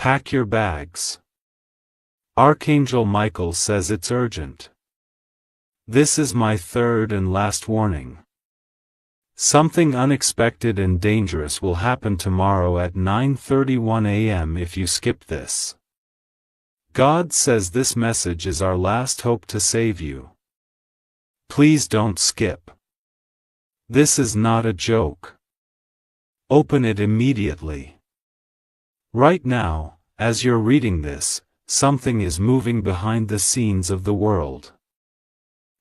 Pack your bags. Archangel Michael says it's urgent. This is my third and last warning. Something unexpected and dangerous will happen tomorrow at 9:31 a.m. if you skip this. God says this message is our last hope to save you. Please don't skip. This is not a joke. Open it immediately. Right now, as you're reading this, something is moving behind the scenes of the world.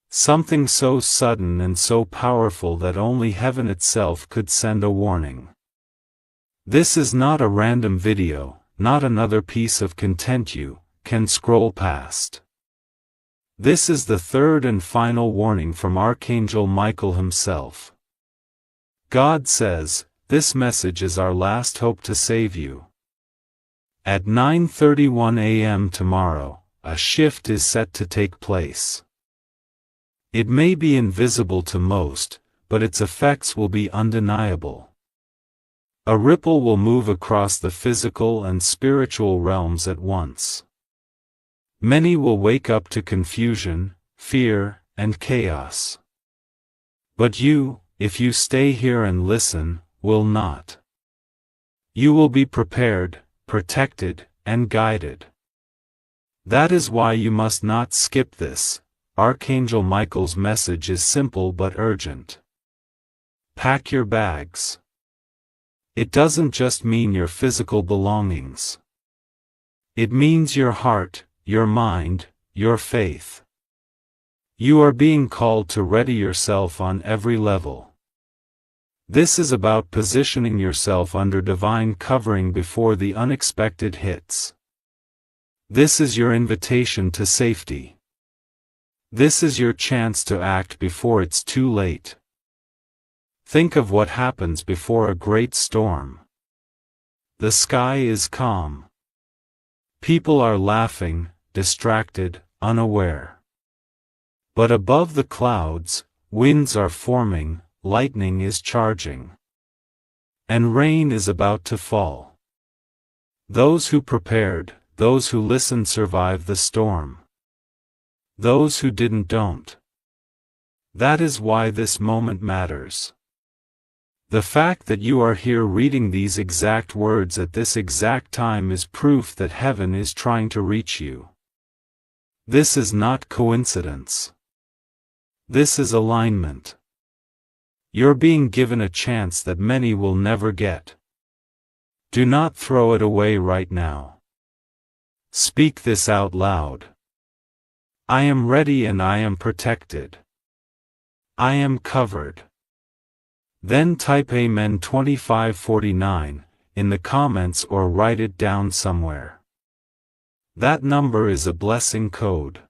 Something so sudden and so powerful that only heaven itself could send a warning. This is not a random video, not another piece of content you can scroll past. This is the third and final warning from Archangel Michael himself. God says, this message is our last hope to save you. At 9:31 a.m. tomorrow, a shift is set to take place. It may be invisible to most, but its effects will be undeniable. A ripple will move across the physical and spiritual realms at once. Many will wake up to confusion, fear, and chaos. But you, if you stay here and listen, will not. You will be prepared, protected, and guided. That is why you must not skip this. Archangel Michael's message is simple but urgent. Pack your bags. It doesn't just mean your physical belongings. It means your heart, your mind, your faith. You are being called to ready yourself on every level. This is about positioning yourself under divine covering before the unexpected hits. This is your invitation to safety. This is your chance to act before it's too late. Think of what happens before a great storm. The sky is calm. People are laughing, distracted, unaware. But above the clouds, winds are forming, lightning is charging. And rain is about to fall. Those who prepared, those who listened survived the storm. Those who didn't don't. That is why this moment matters. The fact that you are here reading these exact words at this exact time is proof that heaven is trying to reach you. This is not coincidence. This is alignment. You're being given a chance that many will never get. Do not throw it away right now. Speak this out loud. I am ready and I am protected. I am covered. Then type Amen 2549 in the comments or write it down somewhere. That number is a blessing code.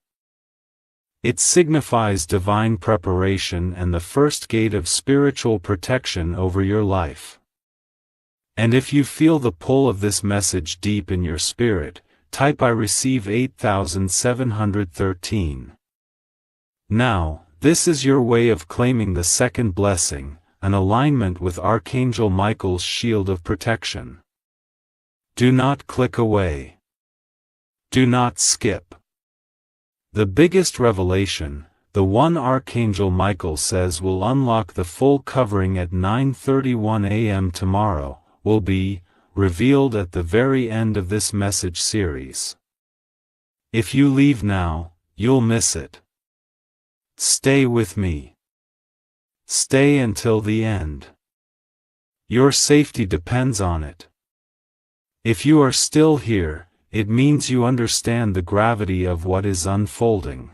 It signifies divine preparation and the first gate of spiritual protection over your life. And if you feel the pull of this message deep in your spirit, type I receive 8713. Now, this is your way of claiming the second blessing, an alignment with Archangel Michael's shield of protection. Do not click away. Do not skip. The biggest revelation, the one Archangel Michael says will unlock the full covering at 9:31 a.m. tomorrow, will be revealed at the very end of this message series. If you leave now, you'll miss it. Stay with me. Stay until the end. Your safety depends on it. If you are still here, it means you understand the gravity of what is unfolding.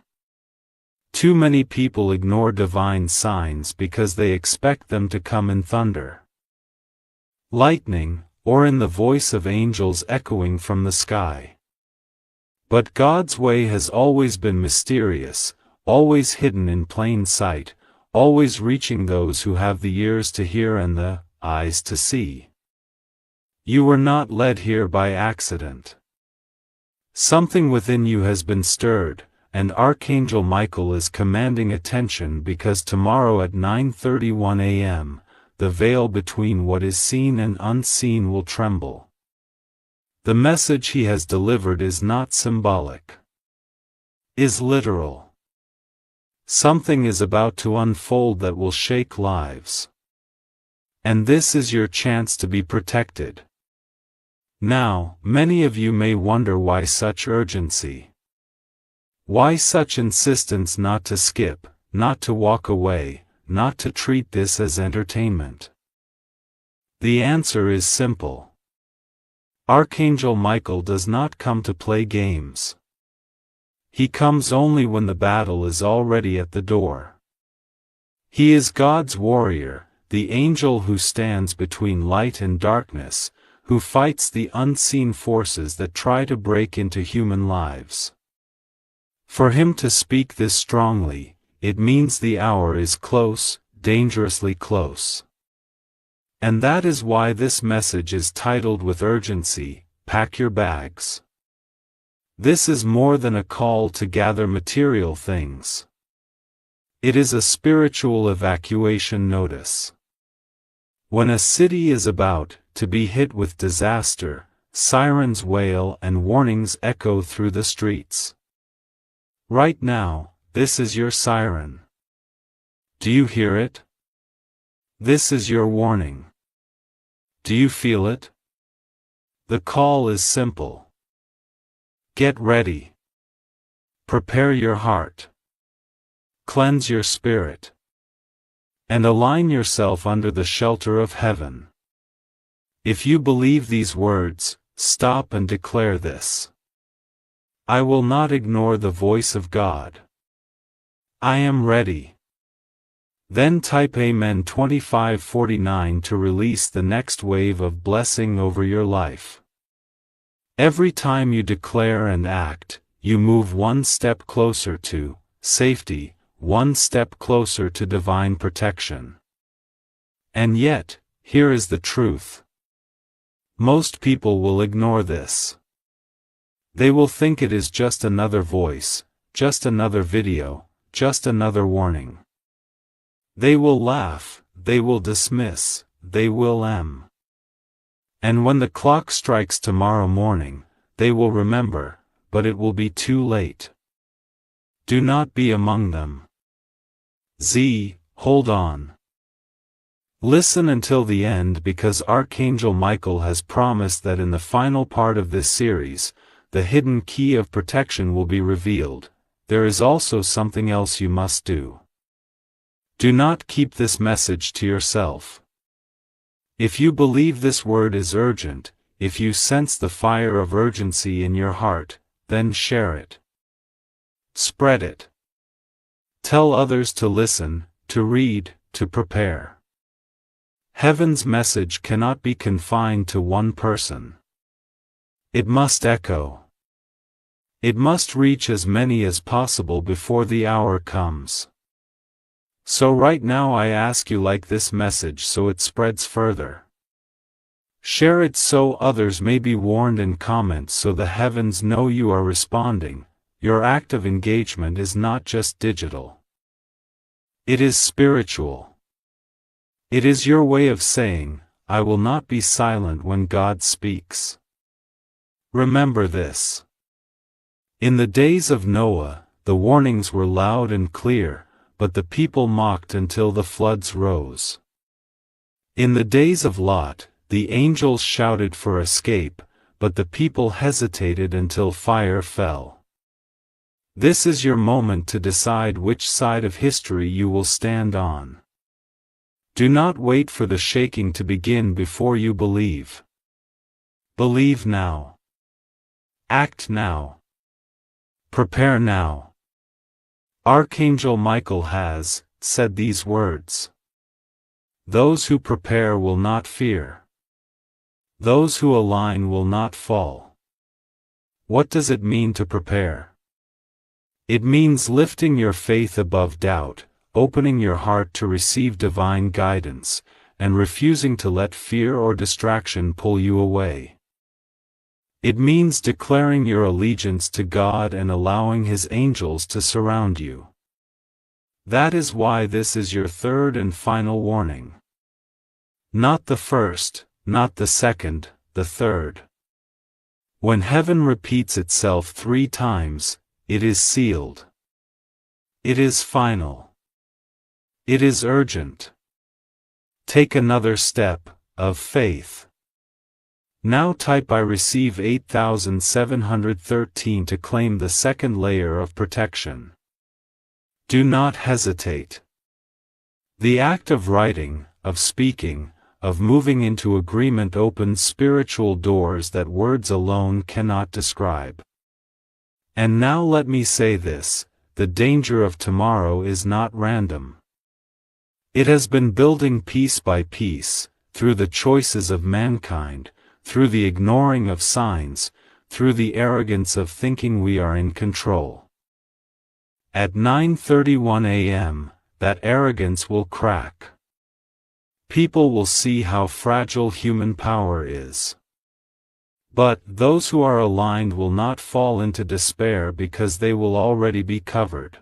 Too many people ignore divine signs because they expect them to come in thunder, lightning, or in the voice of angels echoing from the sky. But God's way has always been mysterious, always hidden in plain sight, always reaching those who have the ears to hear and the eyes to see. You were not led here by accident. Something within you has been stirred, and Archangel Michael is commanding attention because tomorrow at 9:31 a.m., the veil between what is seen and unseen will tremble. The message he has delivered is not symbolic, is literal. Something is about to unfold that will shake lives. And this is your chance to be protected. Now, many of you may wonder why such urgency. Why such insistence not to skip, not to walk away, not to treat this as entertainment? The answer is simple. Archangel Michael does not come to play games. He comes only when the battle is already at the door. He is God's warrior, the angel who stands between light and darkness, who fights the unseen forces that try to break into human lives. For him to speak this strongly, it means the hour is close, dangerously close. And that is why this message is titled with urgency, "Pack your bags." This is more than a call to gather material things. It is a spiritual evacuation notice. When a city is about to be hit with disaster, sirens wail and warnings echo through the streets. Right now, this is your siren. Do you hear it? This is your warning. Do you feel it? The call is simple. Get ready. Prepare your heart. Cleanse your spirit. And align yourself under the shelter of heaven. If you believe these words, stop and declare this. I will not ignore the voice of God. I am ready. Then type Amen 2549 to release the next wave of blessing over your life. Every time you declare and act, you move one step closer to safety, one step closer to divine protection. And yet, here is the truth. Most people will ignore this. They will think it is just another voice, just another video, just another warning. They will laugh, they will dismiss, they will And when the clock strikes tomorrow morning, they will remember, but it will be too late. Do not be among them. Hold on. Listen until the end, because Archangel Michael has promised that in the final part of this series, the hidden key of protection will be revealed. There is also something else you must do. Do not keep this message to yourself. If you believe this word is urgent, if you sense the fire of urgency in your heart, then share it. Spread it. Tell others to listen, to read, to prepare. Heaven's message cannot be confined to one person. It must echo. It must reach as many as possible before the hour comes. So right now I ask you, like this message so it spreads further. Share it so others may be warned, and comment so the heavens know you are responding. Your act of engagement is not just digital. It is spiritual. It is your way of saying, I will not be silent when God speaks. Remember this. In the days of Noah, the warnings were loud and clear, but the people mocked until the floods rose. In the days of Lot, the angels shouted for escape, but the people hesitated until fire fell. This is your moment to decide which side of history you will stand on. Do not wait for the shaking to begin before you believe. Believe now. Act now. Prepare now. Archangel Michael has said these words. Those who prepare will not fear. Those who align will not fall. What does it mean to prepare? It means lifting your faith above doubt, opening your heart to receive divine guidance, and refusing to let fear or distraction pull you away. It means declaring your allegiance to God and allowing His angels to surround you. That is why this is your third and final warning. Not the first, not the second, the third. When heaven repeats itself 3 times, it is sealed. It is final. It is urgent. Take another step of faith. Now type "I receive 8713" to claim the second layer of protection. Do not hesitate. The act of writing, of speaking, of moving into agreement opens spiritual doors that words alone cannot describe. And now let me say this: the danger of tomorrow is not random. It has been building piece by piece, through the choices of mankind, through the ignoring of signs, through the arrogance of thinking we are in control. At 9:31 a.m., that arrogance will crack. People will see how fragile human power is. But those who are aligned will not fall into despair because they will already be covered.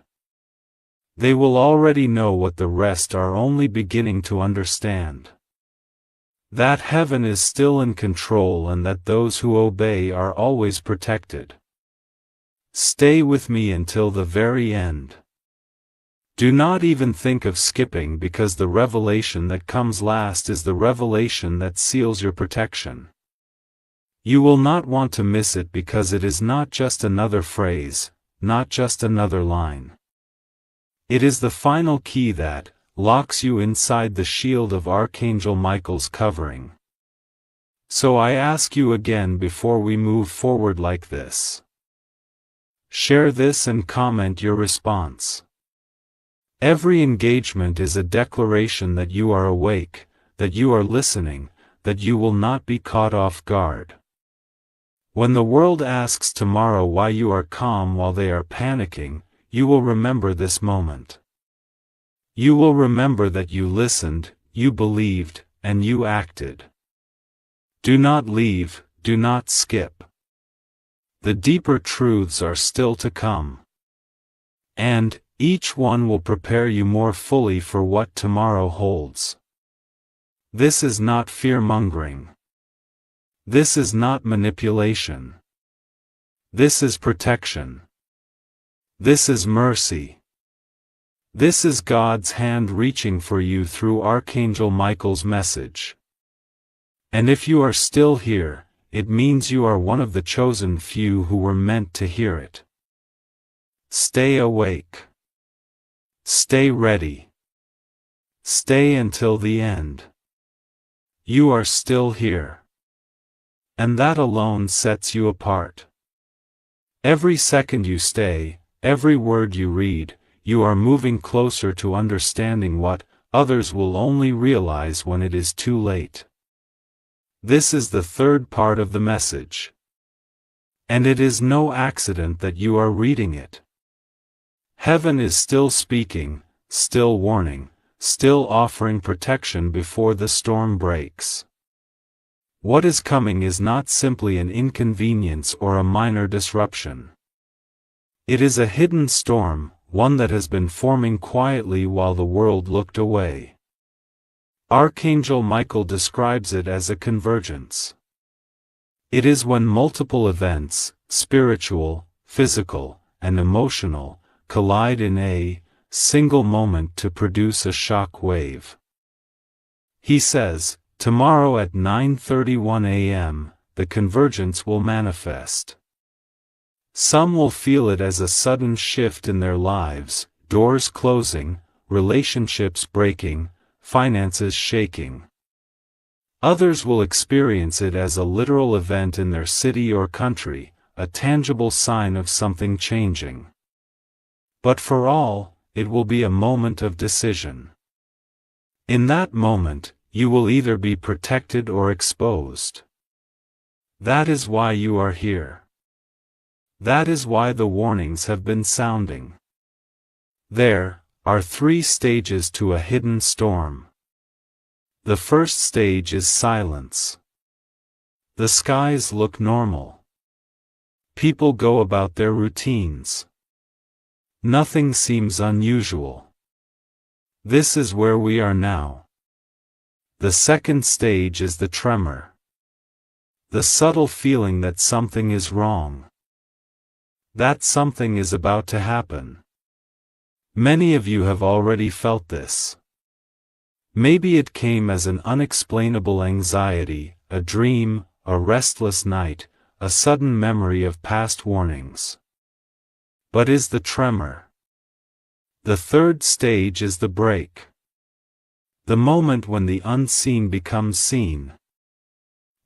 They will already know what the rest are only beginning to understand. That heaven is still in control and that those who obey are always protected. Stay with me until the very end. Do not even think of skipping, because the revelation that comes last is the revelation that seals your protection. You will not want to miss it because it is not just another phrase, not just another line. It is the final key that locks you inside the shield of Archangel Michael's covering. So I ask you again before we move forward like this. Share this and comment your response. Every engagement is a declaration that you are awake, that you are listening, that you will not be caught off guard. When the world asks tomorrow why you are calm while they are panicking, you will remember this moment. You will remember that you listened, you believed, and you acted. Do not leave, do not skip. The deeper truths are still to come. And each one will prepare you more fully for what tomorrow holds. This is not fear-mongering. This is not manipulation. This is protection. This is mercy. This is God's hand reaching for you through Archangel Michael's message. And if you are still here, it means you are one of the chosen few who were meant to hear it. Stay awake. Stay ready. Stay until the end. You are still here. And that alone sets you apart. Every second you stay, every word you read, you are moving closer to understanding what others will only realize when it is too late. This is the third part of the message. And it is no accident that you are reading it. Heaven is still speaking, still warning, still offering protection before the storm breaks. What is coming is not simply an inconvenience or a minor disruption. It is a hidden storm, one that has been forming quietly while the world looked away. Archangel Michael describes it as a convergence. It is when multiple events, spiritual, physical, and emotional, collide in a single moment to produce a shock wave. He says, tomorrow at 9:31 a.m., the convergence will manifest. Some will feel it as a sudden shift in their lives, doors closing, relationships breaking, finances shaking. Others will experience it as a literal event in their city or country, a tangible sign of something changing. But for all, it will be a moment of decision. In that moment, you will either be protected or exposed. That is why you are here. That is why the warnings have been sounding. There are 3 stages to a hidden storm. The first stage is silence. The skies look normal. People go about their routines. Nothing seems unusual. This is where we are now. The second stage is the tremor. The subtle feeling that something is wrong. That something is about to happen. Many of you have already felt this. Maybe it came as an unexplainable anxiety, a dream, a restless night, a sudden memory of past warnings. But is the tremor? The third stage is the break. The moment when the unseen becomes seen.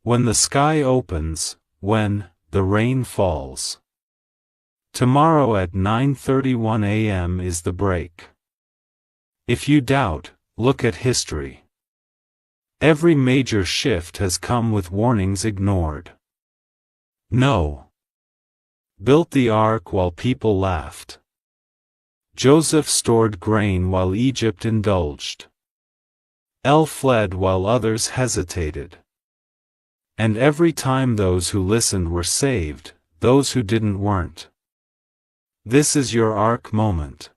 When the sky opens, when the rain falls. Tomorrow at 9:31 a.m. is the break. If you doubt, look at history. Every major shift has come with warnings ignored. Noah built the ark while people laughed. Joseph stored grain while Egypt indulged. El fled while others hesitated. And every time those who listened were saved, those who didn't weren't. This is your ark moment.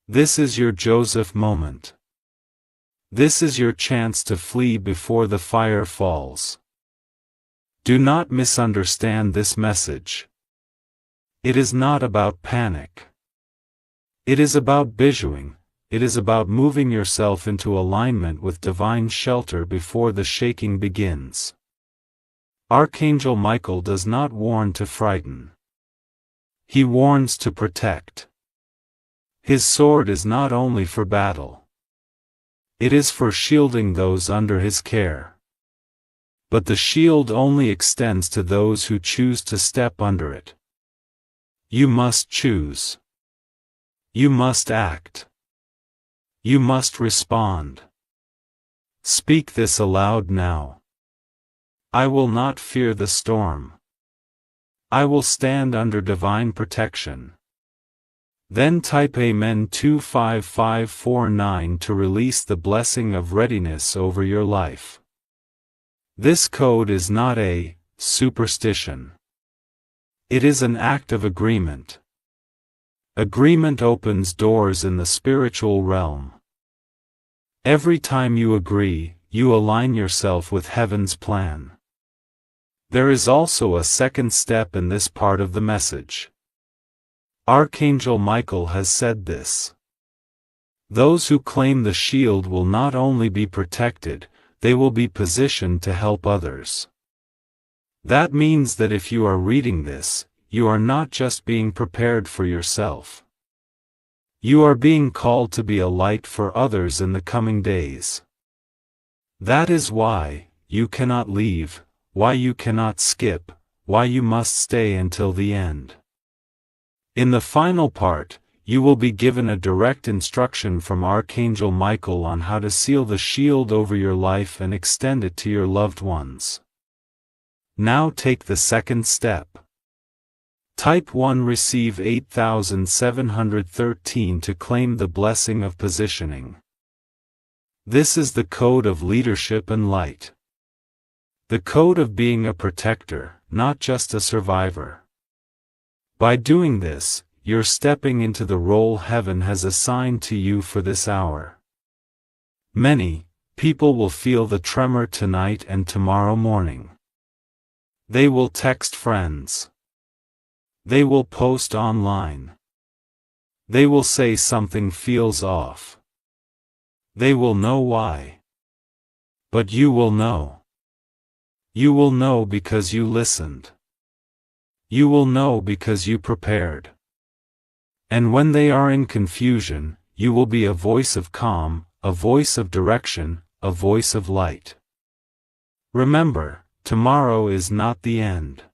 This is your Joseph moment. This is your chance to flee before the fire falls. Do not misunderstand this message. It is not about panic. It is about bijuing. It is about moving yourself into alignment with divine shelter before the shaking begins. Archangel Michael does not warn to frighten. He warns to protect. His sword is not only for battle. It is for shielding those under his care. But the shield only extends to those who choose to step under it. You must choose. You must act. You must respond. Speak this aloud now. I will not fear the storm. I will stand under divine protection. Then type Amen 25549 to release the blessing of readiness over your life. This code is not a superstition. It is an act of agreement. Agreement opens doors in the spiritual realm. Every time you agree, you align yourself with heaven's plan. There is also a second step in this part of the message. Archangel Michael has said this. Those who claim the shield will not only be protected, they will be positioned to help others. That means that if you are reading this, you are not just being prepared for yourself. You are being called to be a light for others in the coming days. That is why you cannot leave, why you cannot skip, why you must stay until the end. In the final part, you will be given a direct instruction from Archangel Michael on how to seal the shield over your life and extend it to your loved ones. Now take the second step. Type 1 receive 8713 to claim the blessing of positioning. This is the code of leadership and light. The code of being a protector, not just a survivor. By doing this, you're stepping into the role heaven has assigned to you for this hour. Many people will feel the tremor tonight and tomorrow morning. They will text friends. They will post online. They will say something feels off. They will know why. But you will know. You will know because you listened. You will know because you prepared. And when they are in confusion, you will be a voice of calm, a voice of direction, a voice of light. Remember, tomorrow is not the end.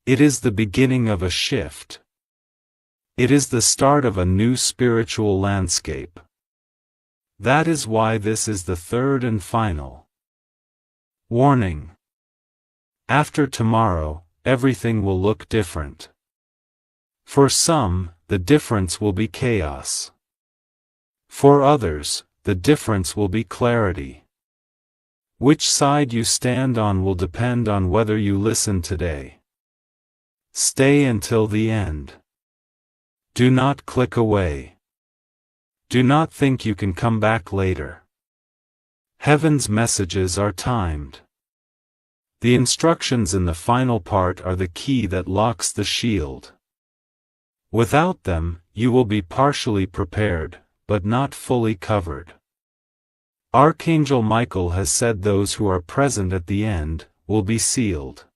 It is the beginning of a shift. It is the start of a new spiritual landscape. That is why this is the third and final warning. After tomorrow, everything will look different. For some, the difference will be chaos. For others, the difference will be clarity. Which side you stand on will depend on whether you listen today. Stay until the end. Do not click away. Do not think you can come back later. Heaven's messages are timed. The instructions in the final part are the key that locks the shield. Without them, you will be partially prepared, but not fully covered. Archangel Michael has said those who are present at the end will be sealed.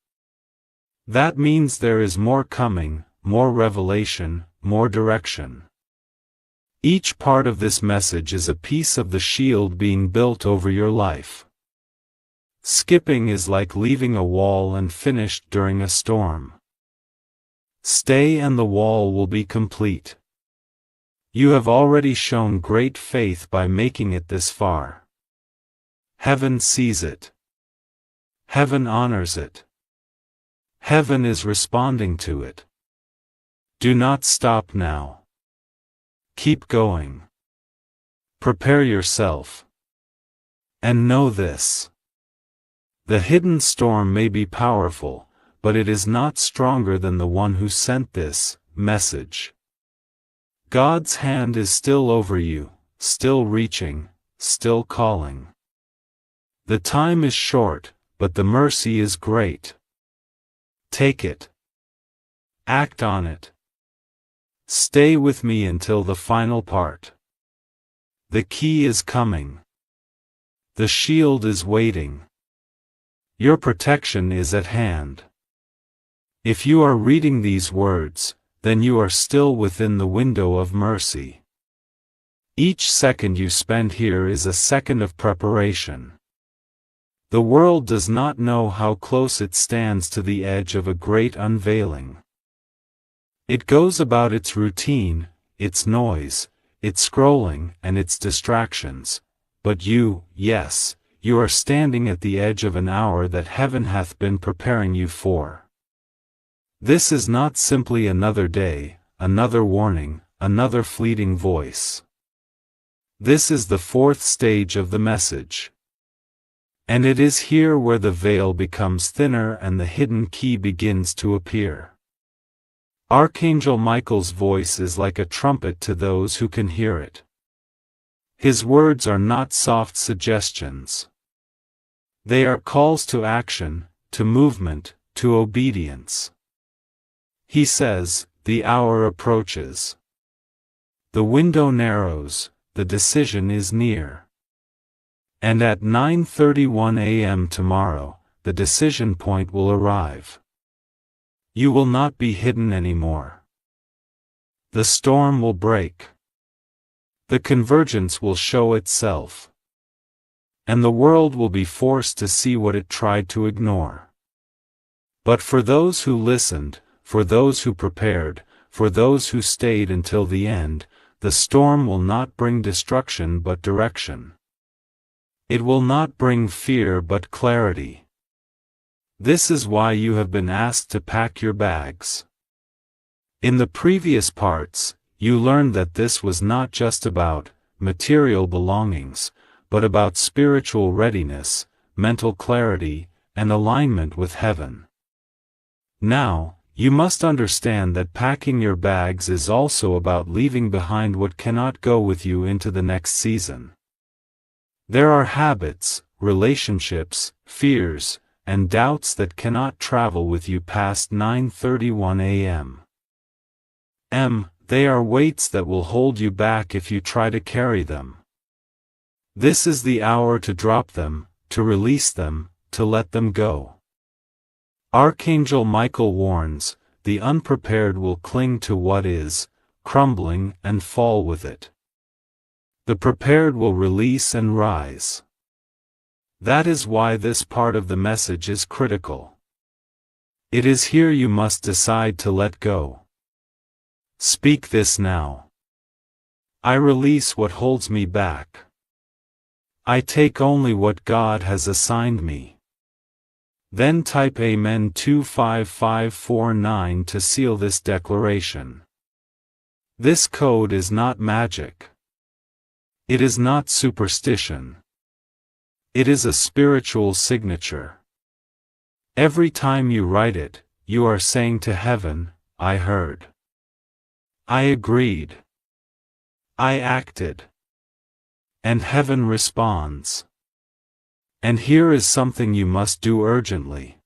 That means there is more coming, more revelation, more direction. Each part of this message is a piece of the shield being built over your life. Skipping is like leaving a wall unfinished during a storm. Stay and the wall will be complete. You have already shown great faith by making it this far. Heaven sees it. Heaven honors it. Heaven is responding to it. Do not stop now. Keep going. Prepare yourself. And know this. The hidden storm may be powerful, but it is not stronger than the one who sent this message. God's hand is still over you, still reaching, still calling. The time is short, but the mercy is great. Take it. Act on it. Stay with me until the final part. The key is coming. The shield is waiting. Your protection is at hand. If you are reading these words, then you are still within the window of mercy. Each second you spend here is a second of preparation. The world does not know how close it stands to the edge of a great unveiling. It goes about its routine, its noise, its scrolling and its distractions, but you, yes, you are standing at the edge of an hour that heaven hath been preparing you for. This is not simply another day, another warning, another fleeting voice. This is the fourth stage of the message. And it is here where the veil becomes thinner and the hidden key begins to appear. Archangel Michael's voice is like a trumpet to those who can hear it. His words are not soft suggestions. They are calls to action, to movement, to obedience. He says, the hour approaches. The window narrows, the decision is near. And at 9:31 a.m. tomorrow, the decision point will arrive. You will not be hidden anymore. The storm will break. The convergence will show itself. And the world will be forced to see what it tried to ignore. But for those who listened, for those who prepared, for those who stayed until the end, the storm will not bring destruction but direction. It will not bring fear but clarity. This is why you have been asked to pack your bags. In the previous parts, you learned that this was not just about material belongings, but about spiritual readiness, mental clarity, and alignment with heaven. Now, you must understand that packing your bags is also about leaving behind what cannot go with you into the next season. There are habits, relationships, fears, and doubts that cannot travel with you past 9:31 a.m. They are weights that will hold you back if you try to carry them. This is the hour to drop them, to release them, to let them go. Archangel Michael warns, the unprepared will cling to what is, crumbling and fall with it. The prepared will release and rise. That is why this part of the message is critical. It is here you must decide to let go. Speak this now. I release what holds me back. I take only what God has assigned me. Then type Amen 25549 to seal this declaration. This code is not magic. It is not superstition. It is a spiritual signature. Every time you write it, you are saying to heaven, I heard. I agreed. I acted. And heaven responds. And here is something you must do urgently.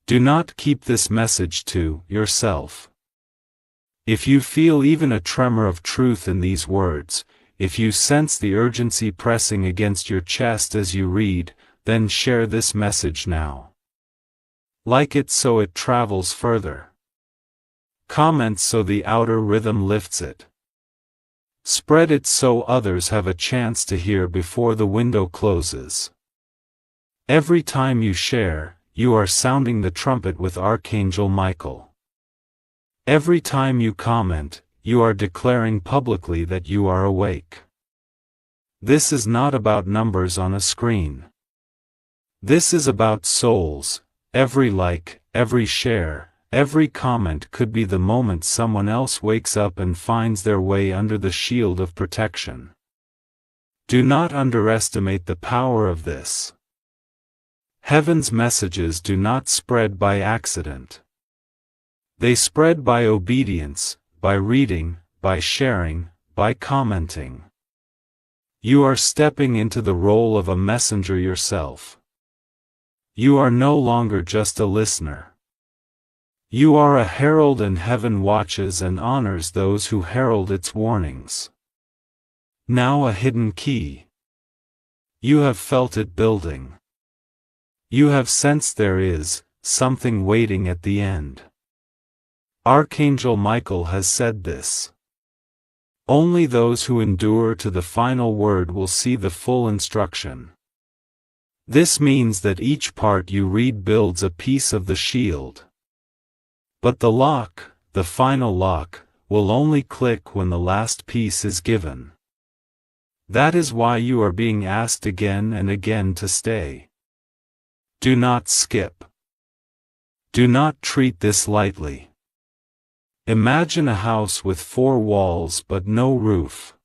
Do not keep this message to yourself. If you feel even a tremor of truth in these words, if you sense the urgency pressing against your chest as you read, then share this message now. Like it so it travels further. Comment so the outer rhythm lifts it. Spread it so others have a chance to hear before the window closes. Every time you share, you are sounding the trumpet with Archangel Michael. Every time you comment, you are declaring publicly that you are awake. This is not about numbers on a screen. This is about souls. Every like, every share, every comment could be the moment someone else wakes up and finds their way under the shield of protection. Do not underestimate the power of this. Heaven's messages do not spread by accident. They spread by obedience, by reading, by sharing, by commenting. You are stepping into the role of a messenger yourself. You are no longer just a listener. You are a herald, and heaven watches and honors those who herald its warnings. Now a hidden key. You have felt it building. You have sensed there is something waiting at the end. Archangel Michael has said this. Only those who endure to the final word will see the full instruction. This means that each part you read builds a piece of the shield. But the lock, the final lock, will only click when the last piece is given. That is why you are being asked again and again to stay. Do not skip. Do not treat this lightly. Imagine a house with 4 walls but no roof.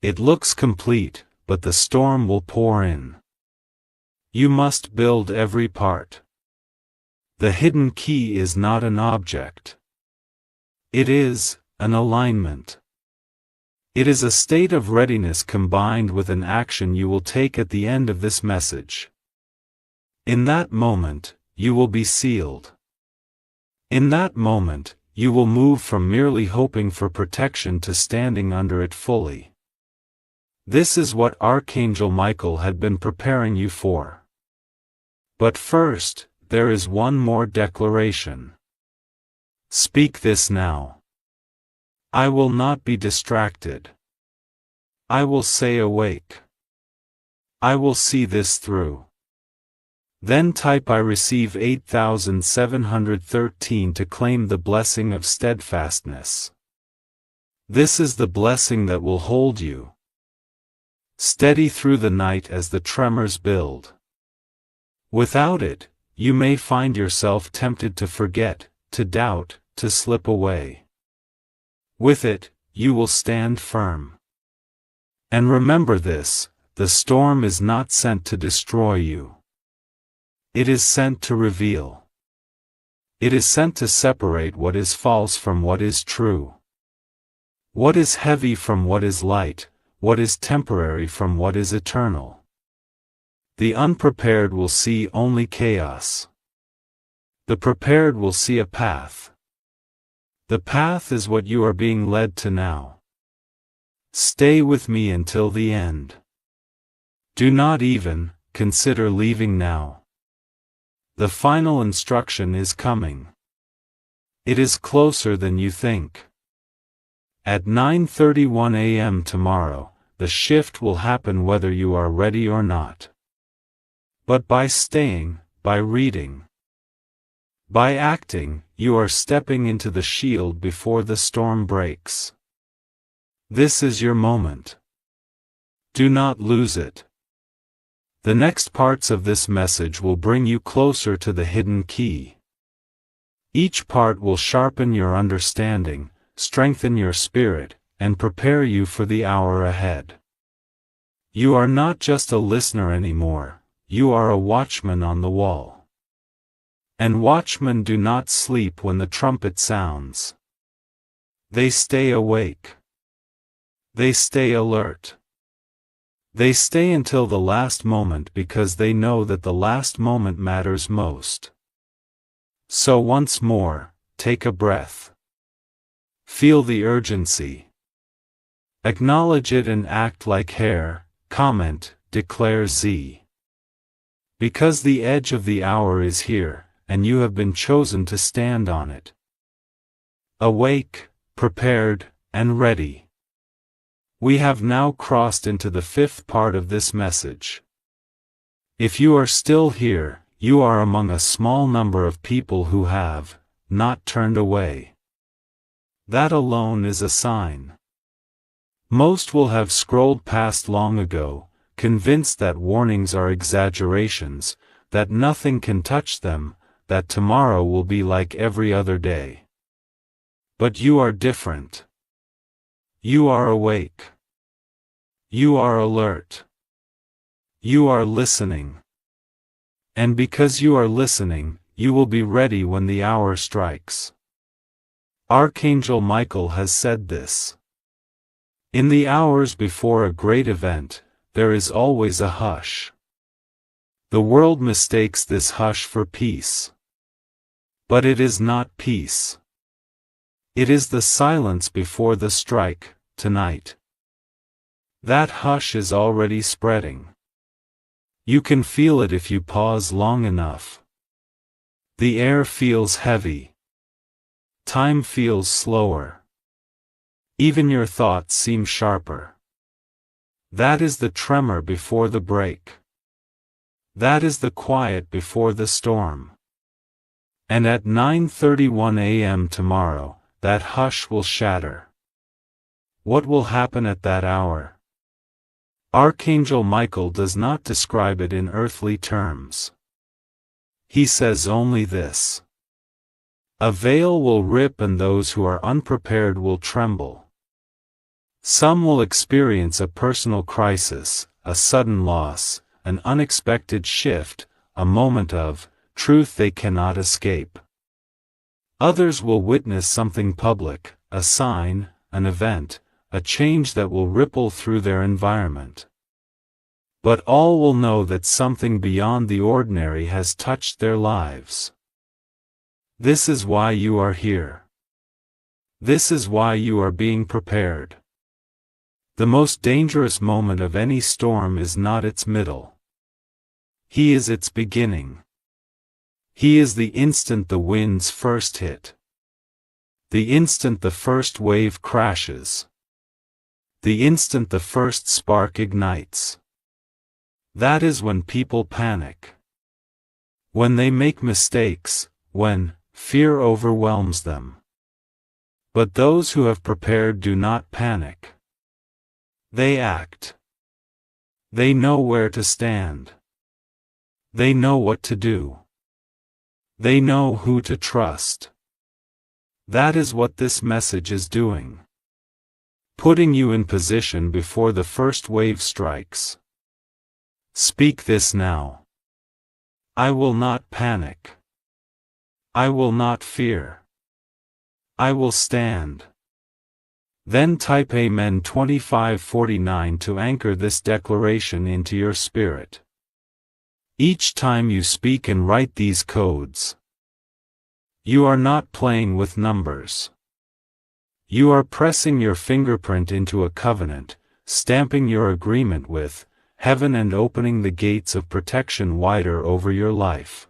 It looks complete, but the storm will pour in. You must build every part. The hidden key is not an object. It is an alignment. It is a state of readiness combined with an action you will take at the end of this message. In that moment, you will be sealed. In that moment, you will move from merely hoping for protection to standing under it fully. This is what Archangel Michael had been preparing you for. But first, there is one more declaration. Speak this now. I will not be distracted. I will stay awake. I will see this through. Then type I receive 8713 to claim the blessing of steadfastness. This is the blessing that will hold you steady through the night as the tremors build. Without it, you may find yourself tempted to forget, to doubt, to slip away. With it, you will stand firm. And remember this, the storm is not sent to destroy you. It is sent to reveal. It is sent to separate what is false from what is true. What is heavy from what is light, what is temporary from what is eternal. The unprepared will see only chaos. The prepared will see a path. The path is what you are being led to now. Stay with me until the end. Do not even consider leaving now. The final instruction is coming. It is closer than you think. At 9:31 a.m. tomorrow, the shift will happen whether you are ready or not. But by staying, by reading, by acting, you are stepping into the shield before the storm breaks. This is your moment. Do not lose it. The next parts of this message will bring you closer to the hidden key. Each part will sharpen your understanding, strengthen your spirit, and prepare you for the hour ahead. You are not just a listener anymore, you are a watchman on the wall. And watchmen do not sleep when the trumpet sounds. They stay awake. They stay alert. They stay until the last moment because they know that the last moment matters most. So once more, take a breath. Feel the urgency. Acknowledge it and act like hair, comment, declare Z. Because the edge of the hour is here, and you have been chosen to stand on it. Awake, prepared, and ready. We have now crossed into the fifth part of this message. If you are still here, you are among a small number of people who have not turned away. That alone is a sign. Most will have scrolled past long ago, convinced that warnings are exaggerations, that nothing can touch them, that tomorrow will be like every other day. But you are different. You are awake. You are alert. You are listening. And because you are listening, you will be ready when the hour strikes. Archangel Michael has said this. In the hours before a great event, there is always a hush. The world mistakes this hush for peace. But it is not peace. It is the silence before the strike, tonight. That hush is already spreading. You can feel it if you pause long enough. The air feels heavy. Time feels slower. Even your thoughts seem sharper. That is the tremor before the break. That is the quiet before the storm. And at 9:31 a.m. tomorrow, that hush will shatter. What will happen at that hour? Archangel Michael does not describe it in earthly terms. He says only this. A veil will rip and those who are unprepared will tremble. Some will experience a personal crisis, a sudden loss, an unexpected shift, a moment of truth they cannot escape. Others will witness something public, a sign, an event, a change that will ripple through their environment. But all will know that something beyond the ordinary has touched their lives. This is why you are here. This is why you are being prepared. The most dangerous moment of any storm is not its middle. He is its beginning. He is the instant the winds first hit. The instant the first wave crashes. The instant the first spark ignites. That is when people panic. When they make mistakes, when fear overwhelms them. But those who have prepared do not panic. They act. They know where to stand. They know what to do. They know who to trust. That is what this message is doing. Putting you in position before the first wave strikes. Speak this now. I will not panic. I will not fear. I will stand. Then type Amen 2549 to anchor this declaration into your spirit. Each time you speak and write these codes, you are not playing with numbers. You are pressing your fingerprint into a covenant, stamping your agreement with heaven and opening the gates of protection wider over your life.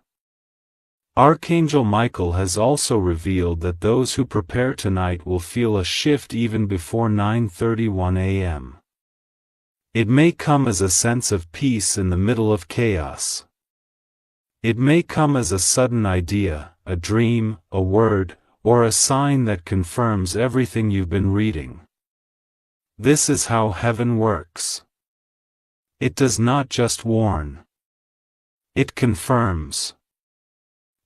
Archangel Michael has also revealed that those who prepare tonight will feel a shift even before 9:31 a.m. It may come as a sense of peace in the middle of chaos. It may come as a sudden idea, a dream, a word, or a sign that confirms everything you've been reading. This is how heaven works. It does not just warn. It confirms.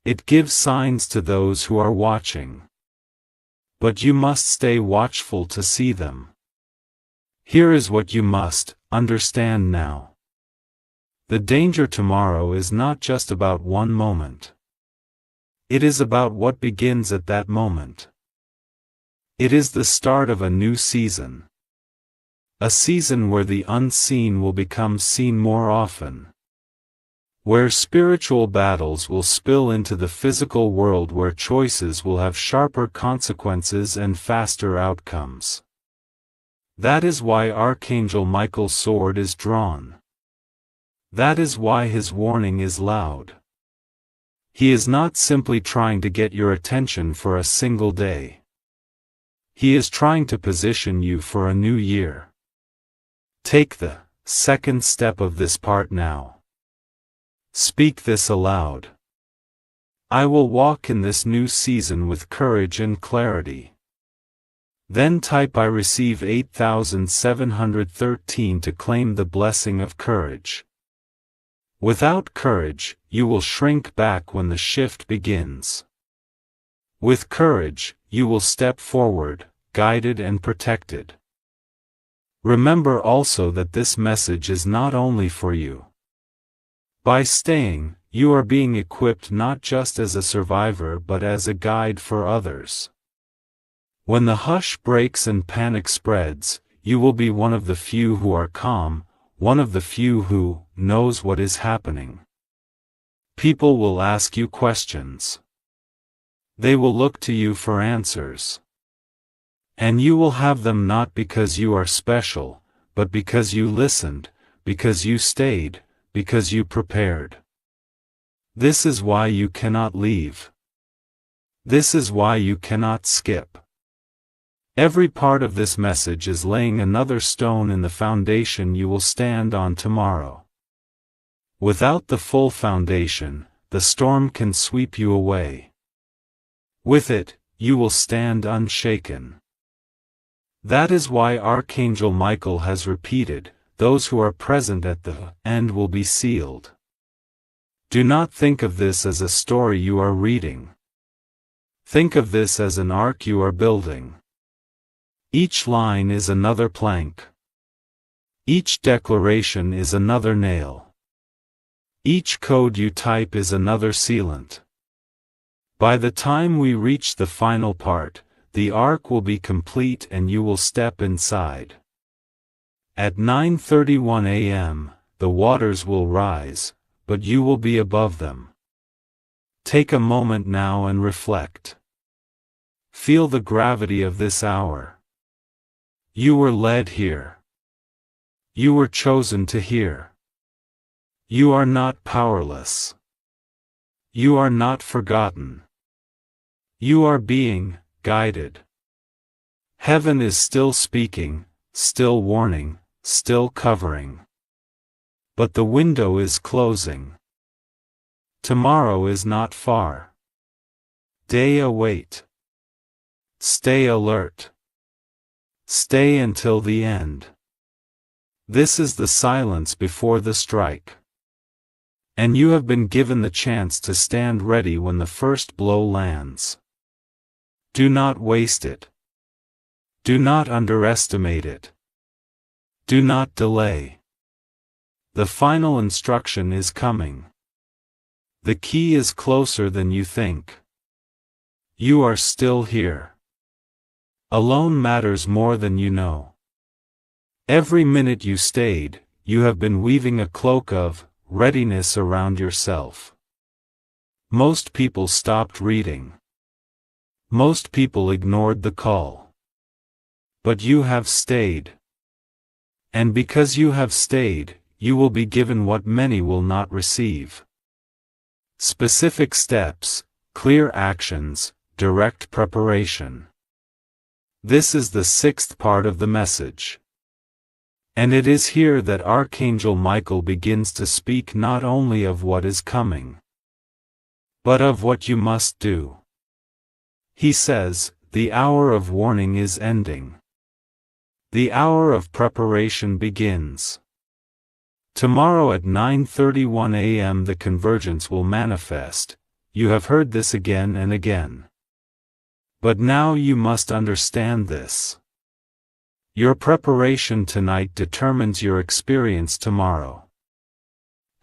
It gives signs to those who are watching. But you must stay watchful to see them. Here is what you must understand now. The danger tomorrow is not just about one moment. It is about what begins at that moment. It is the start of a new season. A season where the unseen will become seen more often. where spiritual battles will spill into the physical world, where choices will have sharper consequences and faster outcomes. That is why Archangel Michael's sword is drawn. That is why his warning is loud. He is not simply trying to get your attention for a single day. He is trying to position you for a new year. Take the second step of this part now. Speak this aloud. I will walk in this new season with courage and clarity. Then type I receive 8713 to claim the blessing of courage. Without courage, you will shrink back when the shift begins. With courage, you will step forward, guided and protected. Remember also that this message is not only for you. By staying, you are being equipped not just as a survivor but as a guide for others. When the hush breaks and panic spreads, you will be one of the few who are calm, one of the few who knows what is happening. People will ask you questions. They will look to you for answers. And you will have them not because you are special, but because you listened, because you stayed, because you prepared. This is why you cannot leave. This is why you cannot skip. Every part of this message is laying another stone in the foundation you will stand on tomorrow. Without the full foundation, the storm can sweep you away. With it, you will stand unshaken. That is why Archangel Michael has repeated, those who are present at the end will be sealed. Do not think of this as a story you are reading. Think of this as an ark you are building. Each line is another plank. Each declaration is another nail. Each code you type is another sealant. By the time we reach the final part, the ark will be complete and you will step inside. At 9:31 a.m., the waters will rise, but you will be above them. Take a moment now and reflect. Feel the gravity of this hour. You were led here. You were chosen to hear. You are not powerless. You are not forgotten. You are being guided. Heaven is still speaking, still warning, still covering. But the window is closing. Tomorrow is not far. Day await. Stay alert. Stay until the end. This is the silence before the strike. And you have been given the chance to stand ready when the first blow lands. Do not waste it. Do not underestimate it. Do not delay. The final instruction is coming. The key is closer than you think. You are still here. Alone matters more than you know. Every minute you stayed, you have been weaving a cloak of readiness around yourself. Most people stopped reading. Most people ignored the call. But you have stayed. And because you have stayed, you will be given what many will not receive. Specific steps, clear actions, direct preparation. This is the sixth part of the message. And it is here that Archangel Michael begins to speak not only of what is coming, but of what you must do. He says, the hour of warning is ending. The hour of preparation begins. Tomorrow at 9:31 a.m. the convergence will manifest. You have heard this again and again. But now you must understand this. Your preparation tonight determines your experience tomorrow.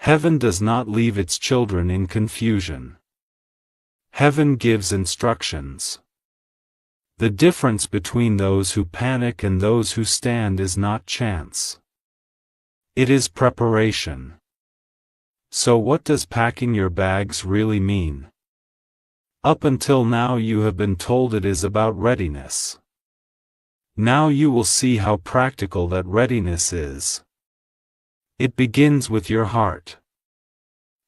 Heaven does not leave its children in confusion. Heaven gives instructions. The difference between those who panic and those who stand is not chance. It is preparation. So what does packing your bags really mean? Up until now you have been told it is about readiness. Now you will see how practical that readiness is. It begins with your heart.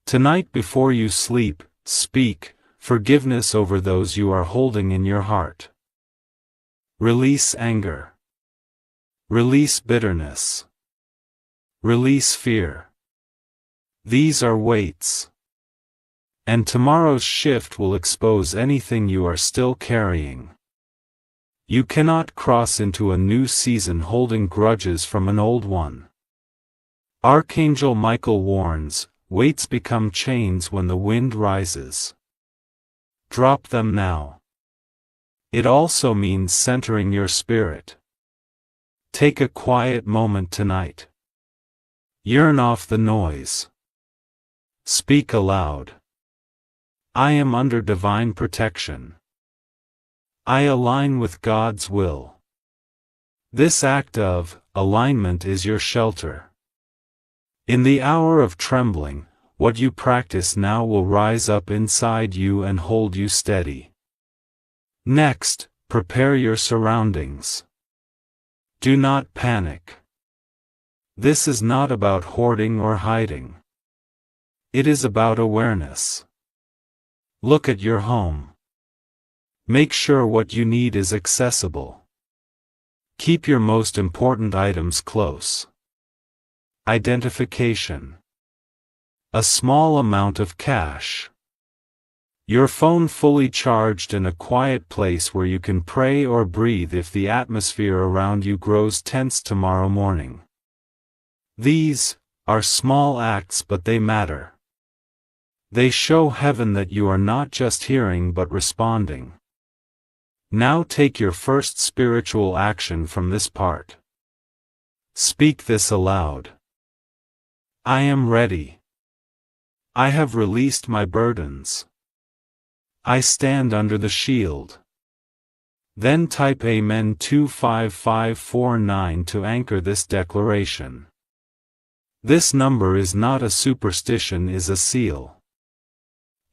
Tonight before you sleep, speak forgiveness over those you are holding in your heart. Release anger. Release bitterness. Release fear. These are weights. And tomorrow's shift will expose anything you are still carrying. You cannot cross into a new season holding grudges from an old one. Archangel Michael warns, weights become chains when the wind rises. Drop them now. It also means centering your spirit. Take a quiet moment tonight. Yearn off the noise. Speak aloud. I am under divine protection. I align with God's will. This act of alignment is your shelter. In the hour of trembling, what you practice now will rise up inside you and hold you steady. Next, prepare your surroundings. Do not panic. This is not about hoarding or hiding. It is about awareness. Look at your home. Make sure what you need is accessible. Keep your most important items close. Identification. A small amount of cash. Your phone fully charged in a quiet place where you can pray or breathe if the atmosphere around you grows tense tomorrow morning. These are small acts, but they matter. They show heaven that you are not just hearing but responding. Now take your first spiritual action from this part. Speak this aloud. I am ready. I have released my burdens. I stand under the shield. Then type Amen 25549 to anchor this declaration. This number is not a superstition, is a seal.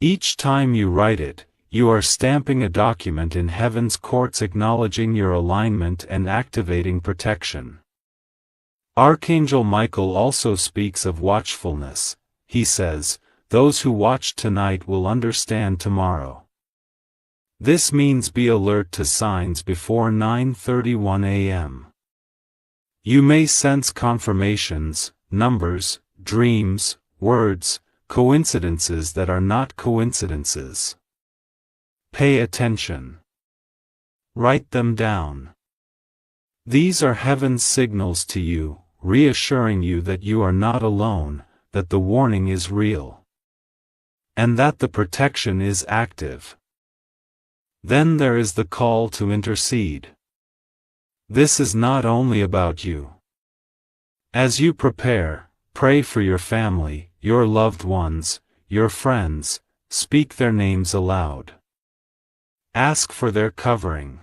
Each time you write it, you are stamping a document in heaven's courts acknowledging your alignment and activating protection. Archangel Michael also speaks of watchfulness. He says, "Those who watch tonight will understand tomorrow." This means be alert to signs before 9:31 a.m. You may sense confirmations, numbers, dreams, words, coincidences that are not coincidences. Pay attention. Write them down. These are heaven's signals to you, reassuring you that you are not alone, that the warning is real, and that the protection is active. Then there is the call to intercede. This is not only about you. As you prepare, pray for your family, your loved ones, your friends, speak their names aloud. Ask for their covering.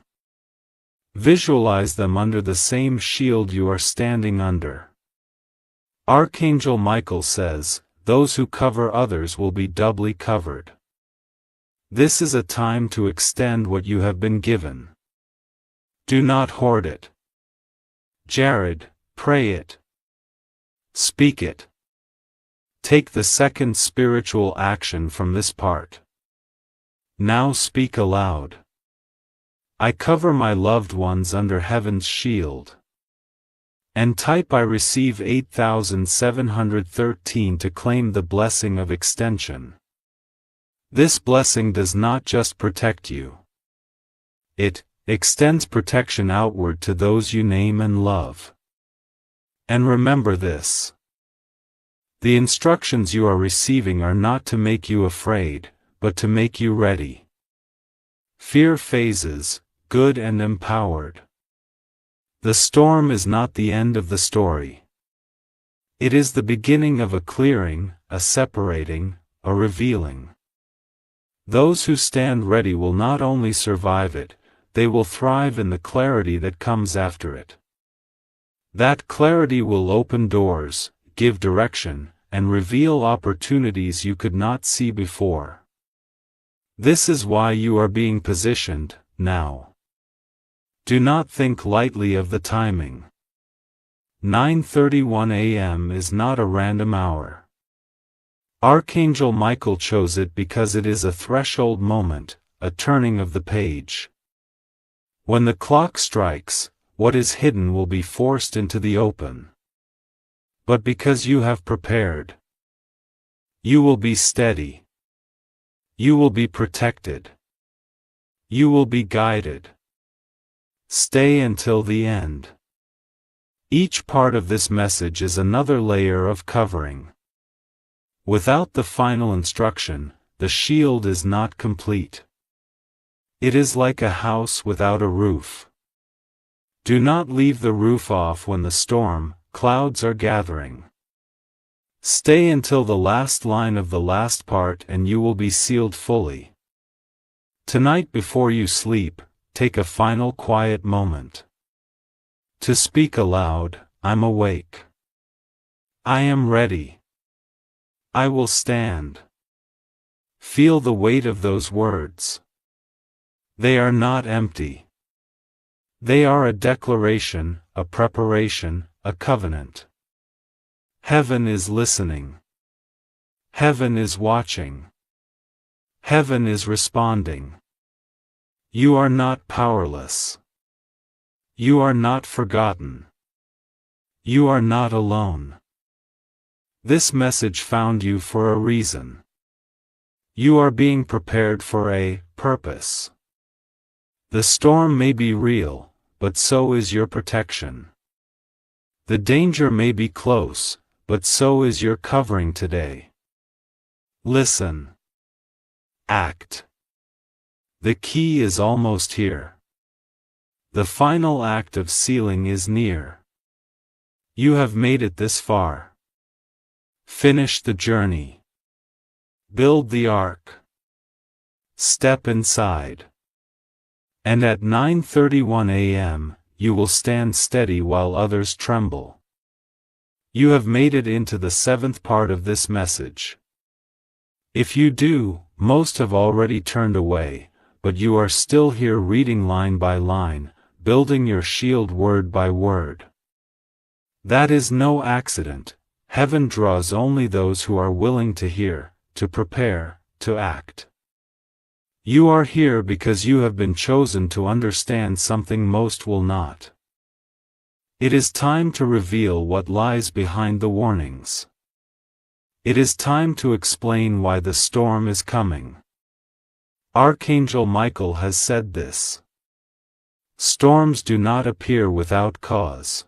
Visualize them under the same shield you are standing under. Archangel Michael says, "Those who cover others will be doubly covered." This is a time to extend what you have been given. Do not hoard it. Jared, pray it. Speak it. Take the second spiritual action from this part. Now speak aloud. I cover my loved ones under heaven's shield. And type I receive 8713 to claim the blessing of extension. This blessing does not just protect you. It extends protection outward to those you name and love. And remember this. The instructions you are receiving are not to make you afraid, but to make you ready. Fear phases, good and empowered. The storm is not the end of the story. It is the beginning of a clearing, a separating, a revealing. Those who stand ready will not only survive it, they will thrive in the clarity that comes after it. That clarity will open doors, give direction, and reveal opportunities you could not see before. This is why you are being positioned, now. Do not think lightly of the timing. 9:31 a.m. is not a random hour. Archangel Michael chose it because it is a threshold moment, a turning of the page. When the clock strikes, what is hidden will be forced into the open. But because you have prepared, you will be steady. You will be protected. You will be guided. Stay until the end. Each part of this message is another layer of covering. Without the final instruction, the shield is not complete. It is like a house without a roof. Do not leave the roof off when the storm, clouds are gathering. Stay until the last line of the last part and you will be sealed fully. Tonight before you sleep, take a final quiet moment. To speak aloud, I'm awake. I am ready. I will stand. Feel the weight of those words. They are not empty. They are a declaration, a preparation, a covenant. Heaven is listening. Heaven is watching. Heaven is responding. You are not powerless. You are not forgotten. You are not alone. This message found you for a reason. You are being prepared for a purpose. The storm may be real, but so is your protection. The danger may be close, but so is your covering today. Listen. Act. The key is almost here. The final act of sealing is near. You have made it this far. Finish the journey. Build the ark. Step inside. And at 9:31 a.m., you will stand steady while others tremble. You have made it into the seventh part of this message. If you do, most have already turned away, but you are still here reading line by line, building your shield word by word. That is no accident. Heaven draws only those who are willing to hear, to prepare, to act. You are here because you have been chosen to understand something most will not. It is time to reveal what lies behind the warnings. It is time to explain why the storm is coming. Archangel Michael has said this. Storms do not appear without cause.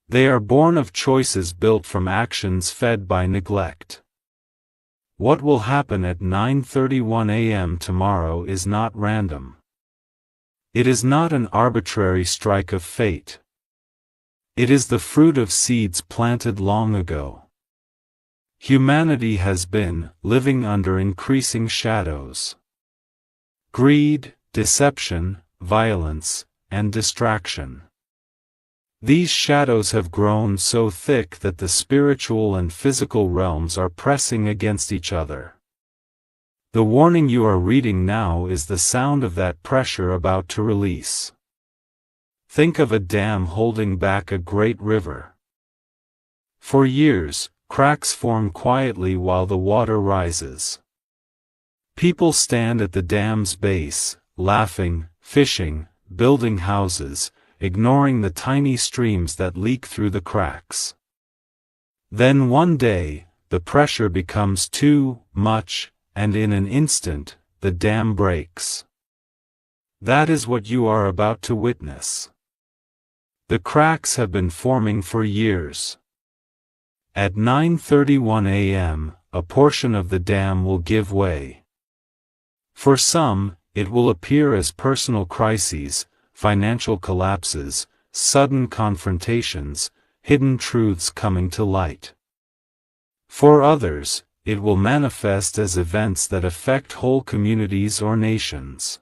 They are born of choices built from actions fed by neglect. What will happen at 9:31 a.m. tomorrow is not random. It is not an arbitrary strike of fate. It is the fruit of seeds planted long ago. Humanity has been living under increasing shadows. Greed, deception, violence, and distraction. These shadows have grown so thick that the spiritual and physical realms are pressing against each other. The warning you are reading now is the sound of that pressure about to release. Think of a dam holding back a great river. For years, cracks form quietly while the water rises. People stand at the dam's base, laughing, fishing, building houses, ignoring the tiny streams that leak through the cracks. Then one day, the pressure becomes too much, and in an instant, the dam breaks. That is what you are about to witness. The cracks have been forming for years. At 9:31 a.m., a portion of the dam will give way. For some, it will appear as personal crises, financial collapses, sudden confrontations, hidden truths coming to light. For others, it will manifest as events that affect whole communities or nations.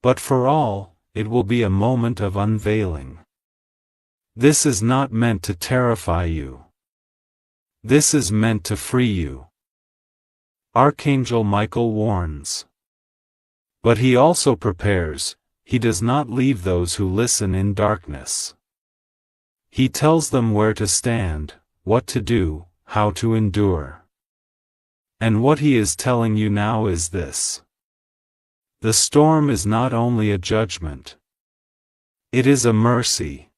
But for all, it will be a moment of unveiling. This is not meant to terrify you. This is meant to free you. Archangel Michael warns. But he also prepares, he does not leave those who listen in darkness. He tells them where to stand, what to do, how to endure. And what he is telling you now is this. The storm is not only a judgment. It is a mercy.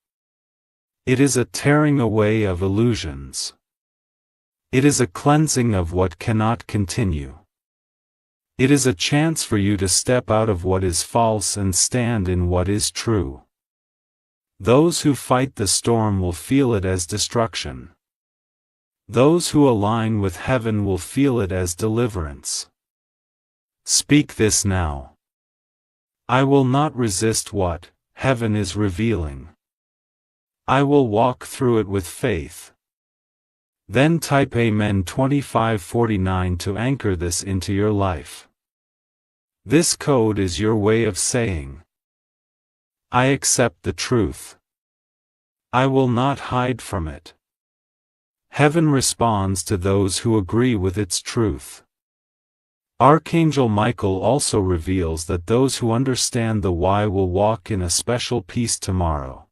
It is a tearing away of illusions. It is a cleansing of what cannot continue. It is a chance for you to step out of what is false and stand in what is true. Those who fight the storm will feel it as destruction. Those who align with heaven will feel it as deliverance. Speak this now. I will not resist what heaven is revealing. I will walk through it with faith. Then type Amen 2549 to anchor this into your life. This code is your way of saying, I accept the truth. I will not hide from it. Heaven responds to those who agree with its truth. Archangel Michael also reveals that those who understand the why will walk in a special peace tomorrow.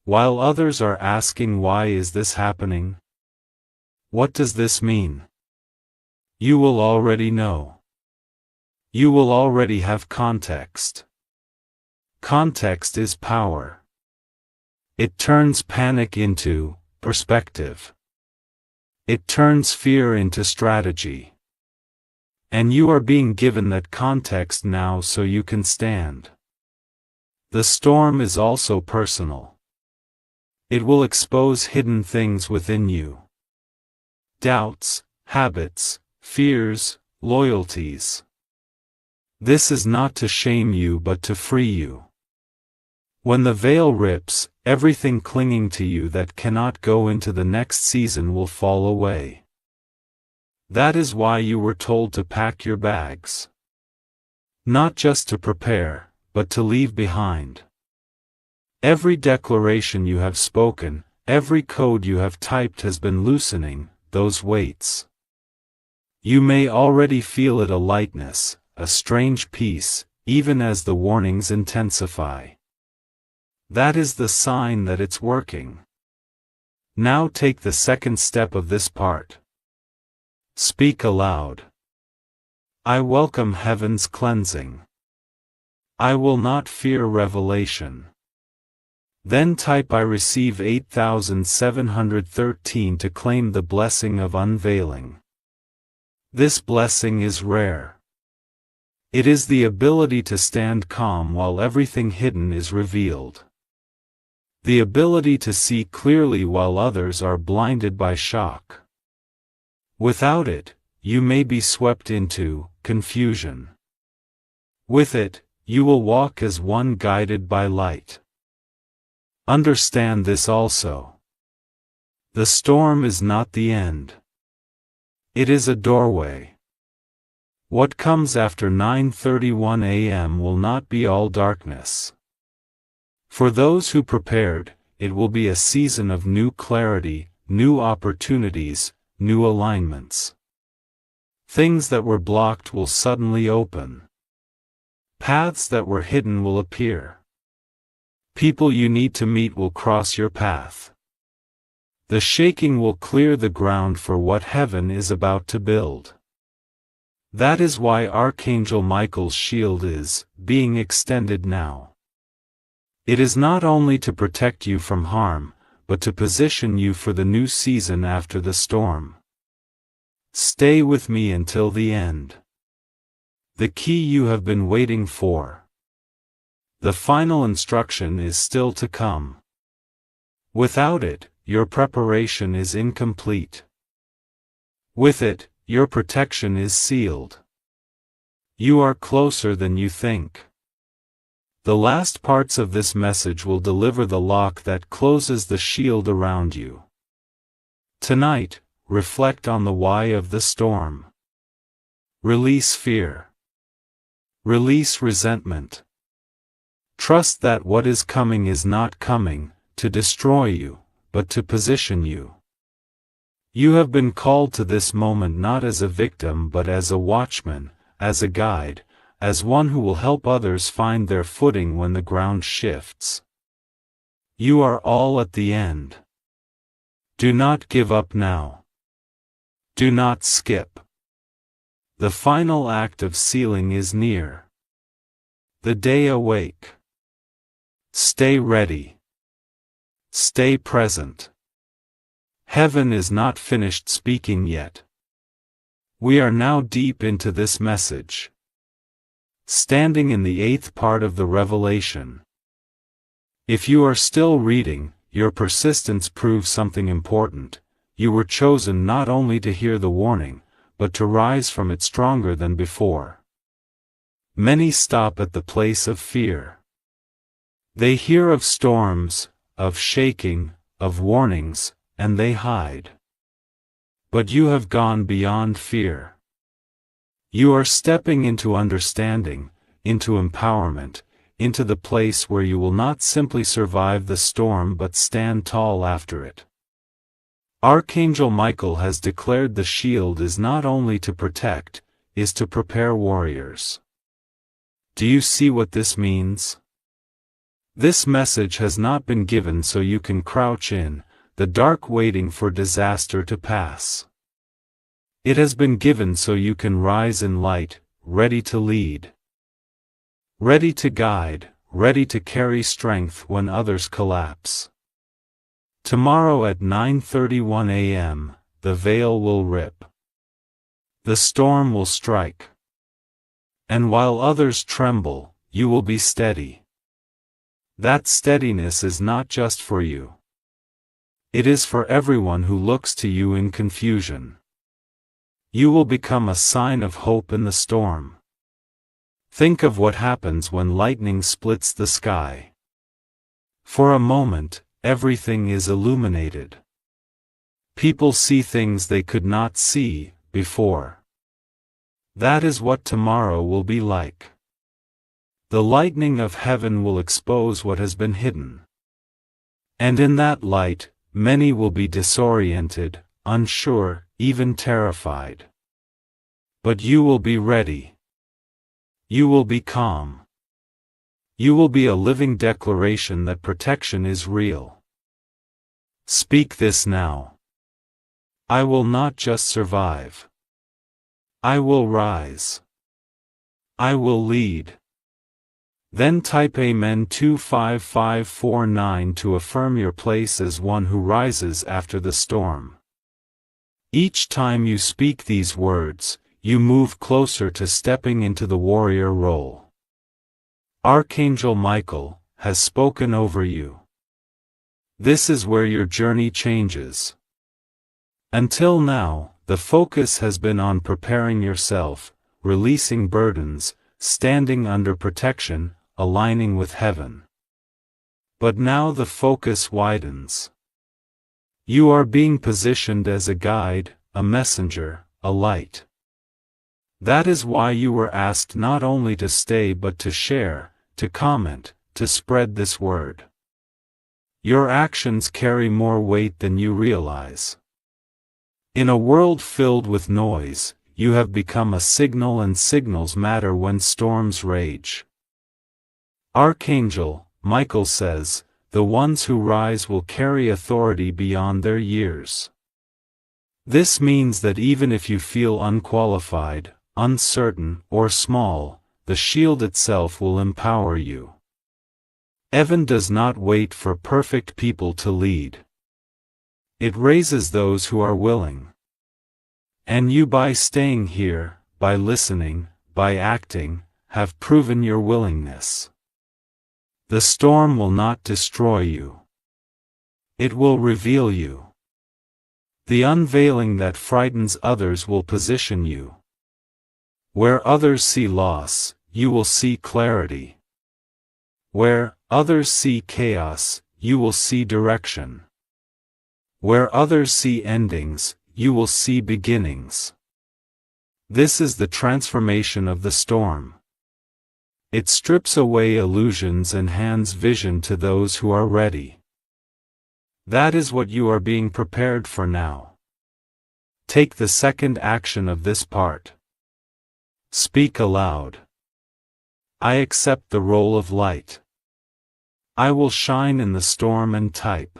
While others are asking, why is this happening? What does this mean? You will already know. You will already have context. Context is power. It turns panic into perspective. It turns fear into strategy. And you are being given that context now so you can stand. The storm is also personal. It will expose hidden things within you. Doubts, habits, fears, loyalties. This is not to shame you but to free you. When the veil rips, everything clinging to you that cannot go into the next season will fall away. That is why you were told to pack your bags. Not just to prepare, but to leave behind. Every declaration you have spoken, every code you have typed has been loosening those weights. You may already feel it, a lightness, a strange peace, even as the warnings intensify. That is the sign that it's working. Now take the second step of this part. Speak aloud. I welcome heaven's cleansing. I will not fear revelation. Then type I receive 8713 to claim the blessing of unveiling. This blessing is rare. It is the ability to stand calm while everything hidden is revealed. The ability to see clearly while others are blinded by shock. Without it, you may be swept into confusion. With it, you will walk as one guided by light. Understand this also. The storm is not the end. It is a doorway. What comes after 9:31 a.m. will not be all darkness. For those who prepared, it will be a season of new clarity, new opportunities, new alignments. Things that were blocked will suddenly open. Paths that were hidden will appear. People you need to meet will cross your path. The shaking will clear the ground for what heaven is about to build. That is why Archangel Michael's shield is being extended now. It is not only to protect you from harm, but to position you for the new season after the storm. Stay with me until the end. The key you have been waiting for. The final instruction is still to come. Without it, your preparation is incomplete. With it, your protection is sealed. You are closer than you think. The last parts of this message will deliver the lock that closes the shield around you. Tonight, reflect on the why of the storm. Release fear. Release resentment. Trust that what is coming is not coming to destroy you, but to position you. You have been called to this moment not as a victim but as a watchman, as a guide, as one who will help others find their footing when the ground shifts. You are all at the end. Do not give up now. Do not skip. The final act of sealing is near. The day awake. Stay ready. Stay present. Heaven is not finished speaking yet. We are now deep into this message. Standing in the 8th part of the revelation. If you are still reading, your persistence proves something important. You were chosen not only to hear the warning, but to rise from it stronger than before. Many stop at the place of fear. They hear of storms, of shaking, of warnings, and they hide. But you have gone beyond fear. You are stepping into understanding, into empowerment, into the place where you will not simply survive the storm but stand tall after it. Archangel Michael has declared the shield is not only to protect, is to prepare warriors. Do you see what this means? This message has not been given so you can crouch in the dark waiting for disaster to pass. It has been given so you can rise in light, ready to lead. Ready to guide, ready to carry strength when others collapse. Tomorrow at 9:31 a.m., the veil will rip. The storm will strike. And while others tremble, you will be steady. That steadiness is not just for you. It is for everyone who looks to you in confusion. You will become a sign of hope in the storm. Think of what happens when lightning splits the sky. For a moment, everything is illuminated. People see things they could not see before. That is what tomorrow will be like. The lightning of heaven will expose what has been hidden. And in that light, many will be disoriented, unsure, even terrified. But you will be ready. You will be calm. You will be a living declaration that protection is real. Speak this now. I will not just survive. I will rise. I will lead. Then type Amen 25549 to affirm your place as one who rises after the storm. Each time you speak these words, you move closer to stepping into the warrior role. Archangel Michael has spoken over you. This is where your journey changes. Until now, the focus has been on preparing yourself, releasing burdens, standing under protection, aligning with heaven. But now the focus widens. You are being positioned as a guide, a messenger, a light. That is why you were asked not only to stay but to share, to comment, to spread this word. Your actions carry more weight than you realize. In a world filled with noise, you have become a signal, and signals matter when storms rage. Archangel Michael says, the ones who rise will carry authority beyond their years. This means that even if you feel unqualified, uncertain, or small, the shield itself will empower you. Heaven does not wait for perfect people to lead. It raises those who are willing. And you, by staying here, by listening, by acting, have proven your willingness. The storm will not destroy you. It will reveal you. The unveiling that frightens others will position you. Where others see loss, you will see clarity. Where others see chaos, you will see direction. Where others see endings, you will see beginnings. This is the transformation of the storm. It strips away illusions and hands vision to those who are ready. That is what you are being prepared for now. Take the second action of this part. Speak aloud. I accept the role of light. I will shine in the storm and type.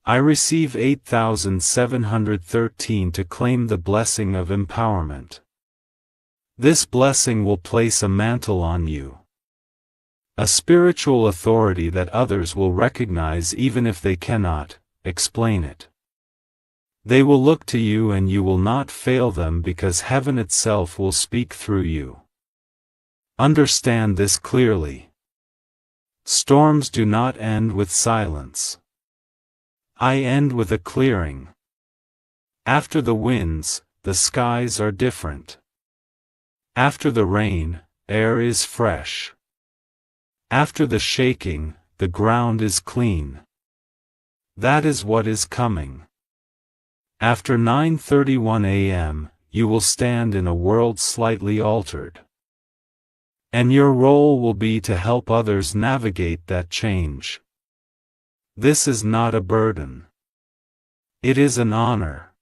I receive 8713 to claim the blessing of empowerment. This blessing will place a mantle on you. A spiritual authority that others will recognize even if they cannot explain it. They will look to you and you will not fail them because heaven itself will speak through you. Understand this clearly. Storms do not end with silence. I end with a clearing. After the winds, the skies are different. After the rain, air is fresh. After the shaking, the ground is clean. That is what is coming. After 9:31 a.m., you will stand in a world slightly altered. And your role will be to help others navigate that change. This is not a burden. It is an honor.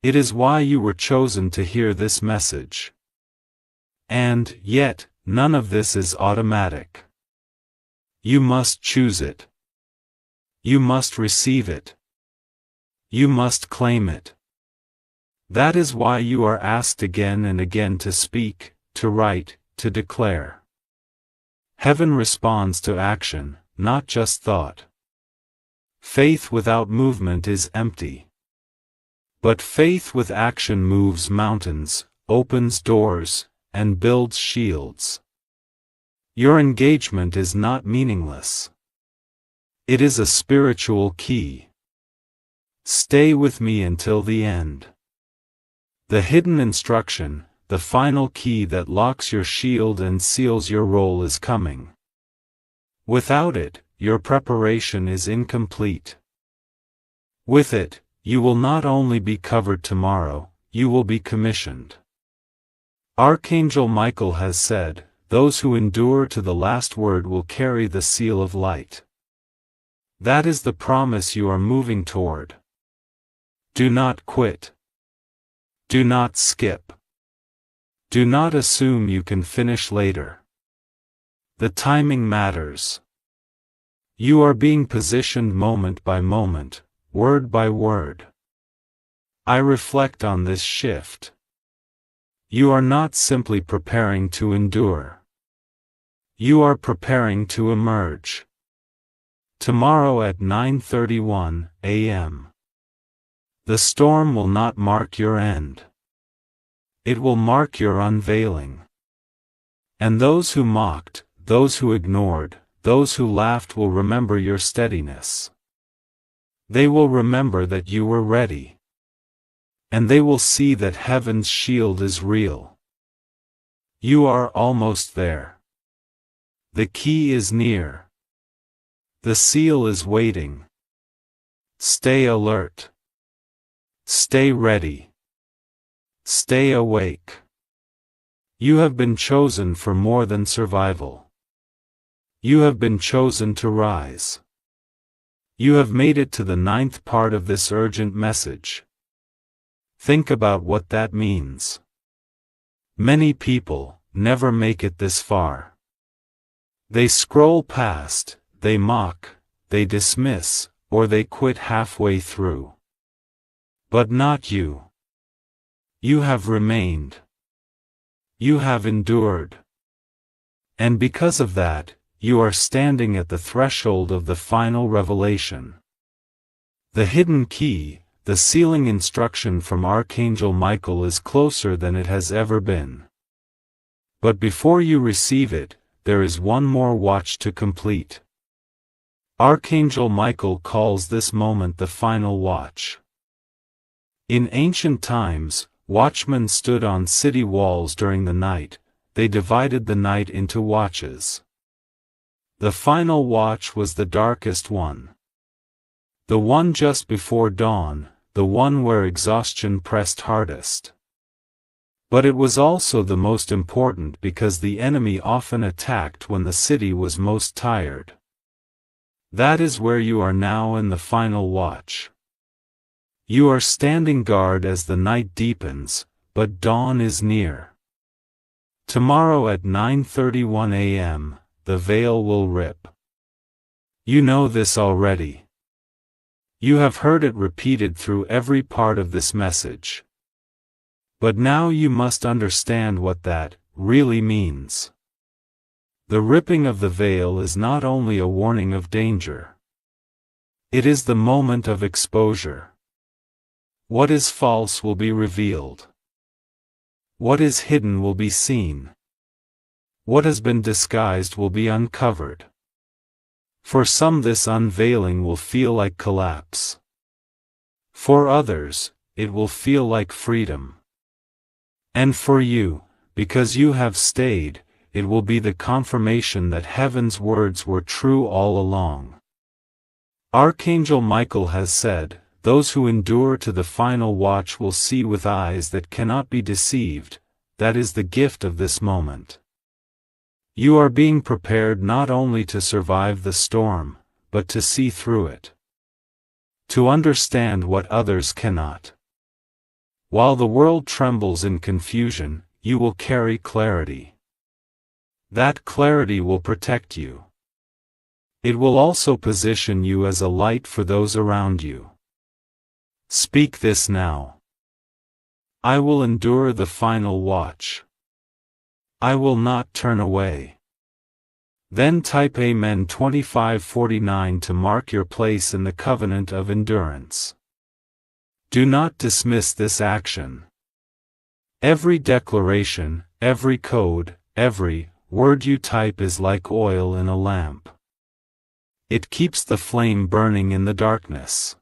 It is why you were chosen to hear this message. And, yet, none of this is automatic. You must choose it. You must receive it. You must claim it. That is why you are asked again and again to speak, to write, to declare. Heaven responds to action, not just thought. Faith without movement is empty. But faith with action moves mountains, opens doors, and builds shields. Your engagement is not meaningless. It is a spiritual key. Stay with me until the end. The hidden instruction, the final key that locks your shield and seals your role is coming. Without it, your preparation is incomplete. With it, you will not only be covered tomorrow, you will be commissioned. Archangel Michael has said, "Those who endure to the last word will carry the seal of light." That is the promise you are moving toward. Do not quit. Do not skip. Do not assume you can finish later. The timing matters. You are being positioned moment by moment, word by word. I reflect on this shift. You are not simply preparing to endure. You are preparing to emerge. Tomorrow at 9:31 a.m. The storm will not mark your end. It will mark your unveiling. And those who mocked, those who ignored, those who laughed will remember your steadiness. They will remember that you were ready. And they will see that heaven's shield is real. You are almost there. The key is near. The seal is waiting. Stay alert. Stay ready. Stay awake. You have been chosen for more than survival. You have been chosen to rise. You have made it to the 9th part of this urgent message. Think about what that means. Many people never make it this far. They scroll past, they mock, they dismiss, or they quit halfway through. But not you. You have remained. You have endured. And because of that, you are standing at the threshold of the final revelation. The hidden key, the sealing instruction from Archangel Michael is closer than it has ever been. But before you receive it, there is one more watch to complete. Archangel Michael calls this moment the final watch. In ancient times, watchmen stood on city walls during the night. They divided the night into watches. The final watch was the darkest one. The one just before dawn, the one where exhaustion pressed hardest. But it was also the most important because the enemy often attacked when the city was most tired. That is where you are now in the final watch. You are standing guard as the night deepens, but dawn is near. Tomorrow at 9:31 a.m., the veil will rip. You know this already. You have heard it repeated through every part of this message. But now you must understand what that really means. The ripping of the veil is not only a warning of danger. It is the moment of exposure. What is false will be revealed. What is hidden will be seen. What has been disguised will be uncovered. For some, this unveiling will feel like collapse. For others, it will feel like freedom. And for you, because you have stayed, it will be the confirmation that heaven's words were true all along. Archangel Michael has said, "Those who endure to the final watch will see with eyes that cannot be deceived." That is the gift of this moment. You are being prepared not only to survive the storm, but to see through it. To understand what others cannot. While the world trembles in confusion, you will carry clarity. That clarity will protect you. It will also position you as a light for those around you. Speak this now. I will endure the final watch. I will not turn away. Then type Amen 2549 to mark your place in the covenant of endurance. Do not dismiss this action. Every declaration, every code, every word you type is like oil in a lamp. It keeps the flame burning in the darkness.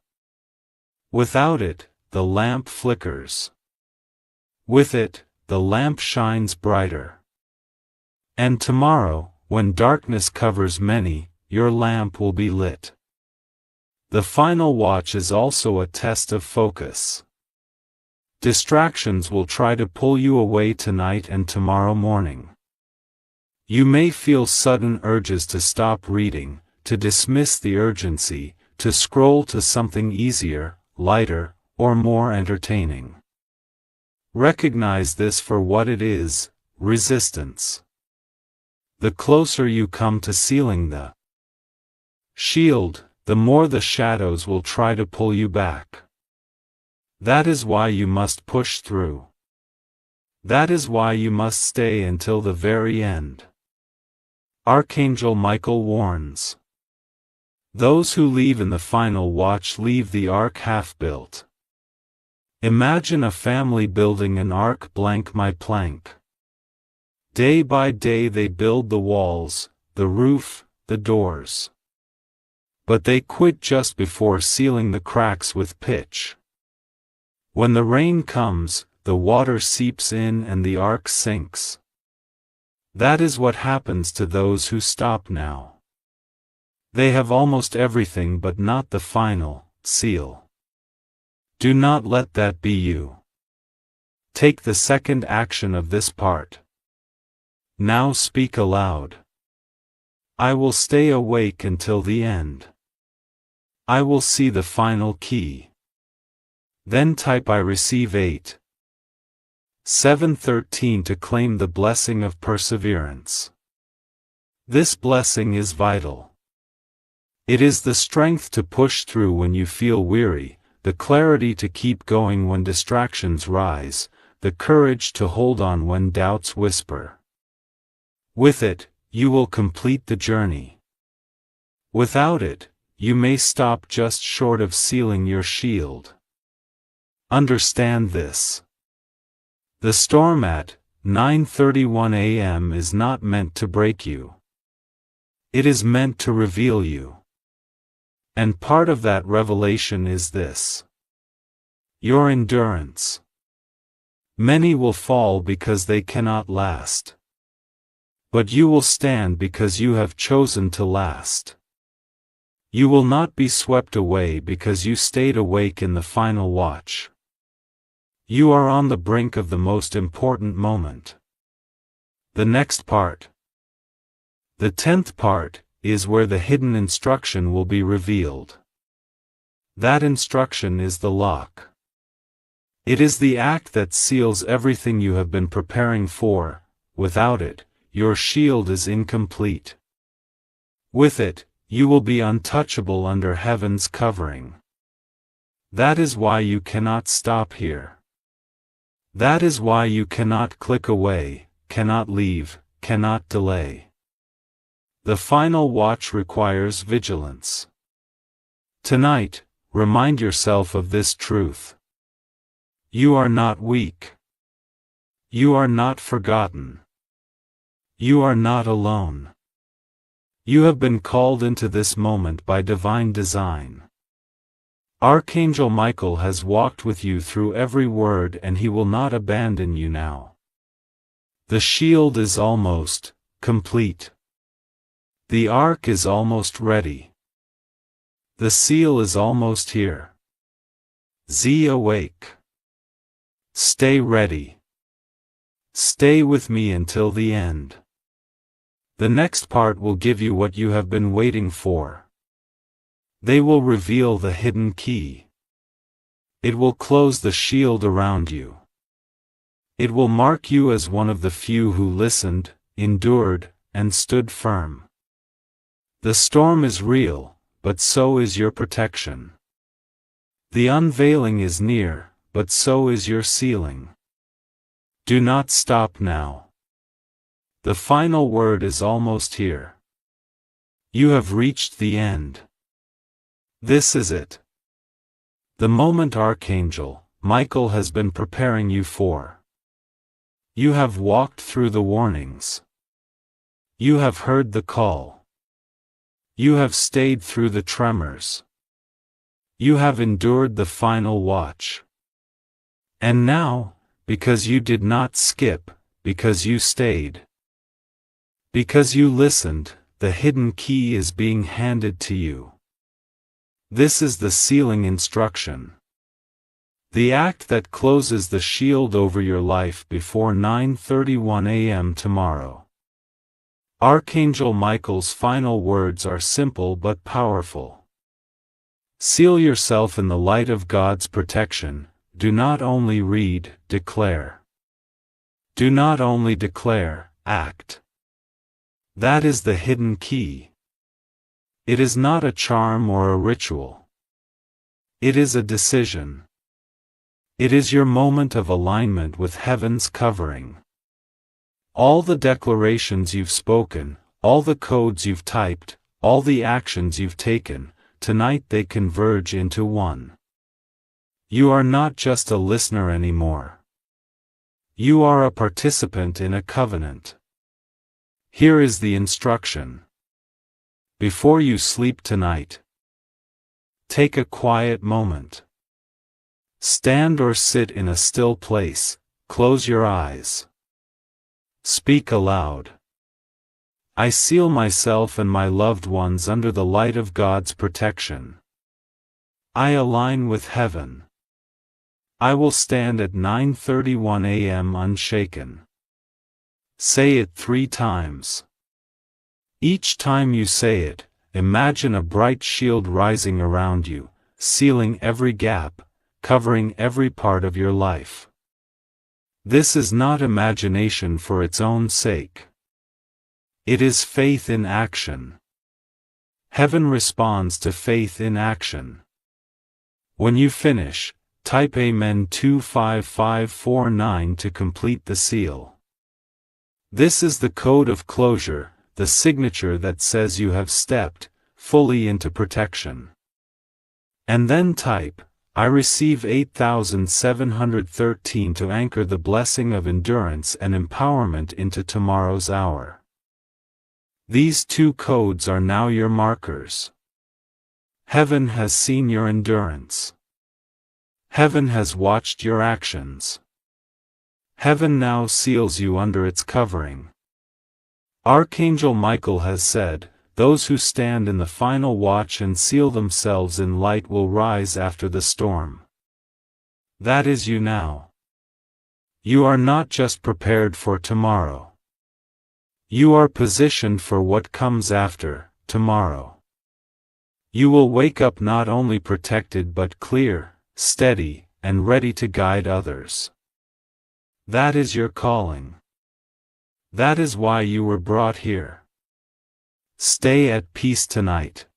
Without it, the lamp flickers. With it, the lamp shines brighter. And tomorrow, when darkness covers many, your lamp will be lit. The final watch is also a test of focus. Distractions will try to pull you away tonight and tomorrow morning. You may feel sudden urges to stop reading, to dismiss the urgency, to scroll to something easier, lighter, or more entertaining. Recognize this for what it is, resistance. The closer you come to sealing the shield, the more the shadows will try to pull you back. That is why you must push through. That is why you must stay until the very end. Archangel Michael warns. Those who leave in the final watch leave the ark half-built. Imagine a family building an ark blank my plank. Day by day they build the walls, the roof, the doors. But they quit just before sealing the cracks with pitch. When the rain comes, the water seeps in and the ark sinks. That is what happens to those who stop now. They have almost everything but not the final seal. Do not let that be you. Take the second action of this part. Now speak aloud. I will stay awake until the end. I will see the final key. Then type I receive 8:7:13 to claim the blessing of perseverance. This blessing is vital. It is the strength to push through when you feel weary, the clarity to keep going when distractions rise, the courage to hold on when doubts whisper. With it, you will complete the journey. Without it, you may stop just short of sealing your shield. Understand this. The storm at 9:31 a.m. is not meant to break you. It is meant to reveal you. And part of that revelation is this: your endurance. Many will fall because they cannot last. But you will stand because you have chosen to last. You will not be swept away because you stayed awake in the final watch. You are on the brink of the most important moment. The next part. The 10th part is where the hidden instruction will be revealed. That instruction is the lock. It is the act that seals everything you have been preparing for. Without it, your shield is incomplete. With it, you will be untouchable under heaven's covering. That is why you cannot stop here. That is why you cannot click away, cannot leave, cannot delay. The final watch requires vigilance. Tonight, remind yourself of this truth. You are not weak. You are not forgotten. You are not alone. You have been called into this moment by divine design. Archangel Michael has walked with you through every word, and he will not abandon you now. The shield is almost complete. The ark is almost ready. The seal is almost here. Awake. Stay ready. Stay with me until the end. The next part will give you what you have been waiting for. They will reveal the hidden key. It will close the shield around you. It will mark you as one of the few who listened, endured, and stood firm. The storm is real, but so is your protection. The unveiling is near, but so is your sealing. Do not stop now. The final word is almost here. You have reached the end. This is it. The moment Archangel Michael has been preparing you for. You have walked through the warnings. You have heard the call. You have stayed through the tremors. You have endured the final watch. And now, because you did not skip, because you stayed, because you listened, the hidden key is being handed to you. This is the sealing instruction. The act that closes the shield over your life before 9:31 a.m. tomorrow. Archangel Michael's final words are simple but powerful. Seal yourself in the light of God's protection. Do not only read, declare. Do not only declare, act. That is the hidden key. It is not a charm or a ritual. It is a decision. It is your moment of alignment with heaven's covering. All the declarations you've spoken, all the codes you've typed, all the actions you've taken, tonight they converge into one. You are not just a listener anymore. You are a participant in a covenant. Here is the instruction. Before you sleep tonight, take a quiet moment. Stand or sit in a still place, close your eyes. Speak aloud. I seal myself and my loved ones under the light of God's protection. I align with heaven. I will stand at 9:31 a.m. unshaken. Say it 3 times. Each time you say it, imagine a bright shield rising around you, sealing every gap, covering every part of your life. This is not imagination for its own sake. It is faith in action. Heaven responds to faith in action. When you finish, type Amen 25549 to complete the seal. This is the code of closure, the signature that says you have stepped fully into protection. And then type, I receive 8713 to anchor the blessing of endurance and empowerment into tomorrow's hour. These 2 codes are now your markers. Heaven has seen your endurance. Heaven has watched your actions. Heaven now seals you under its covering. Archangel Michael has said, those who stand in the final watch and seal themselves in light will rise after the storm. That is you now. You are not just prepared for tomorrow. You are positioned for what comes after tomorrow. You will wake up not only protected but clear, steady, and ready to guide others. That is your calling. That is why you were brought here. Stay at peace tonight.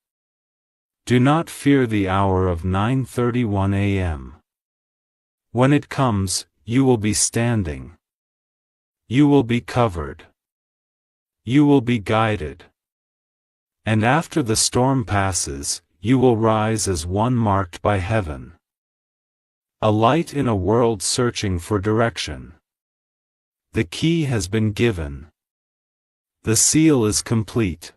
Do not fear the hour of 9:31 a.m. When it comes, you will be standing. You will be covered. You will be guided. And after the storm passes, you will rise as one marked by heaven. A light in a world searching for direction. The key has been given. The seal is complete.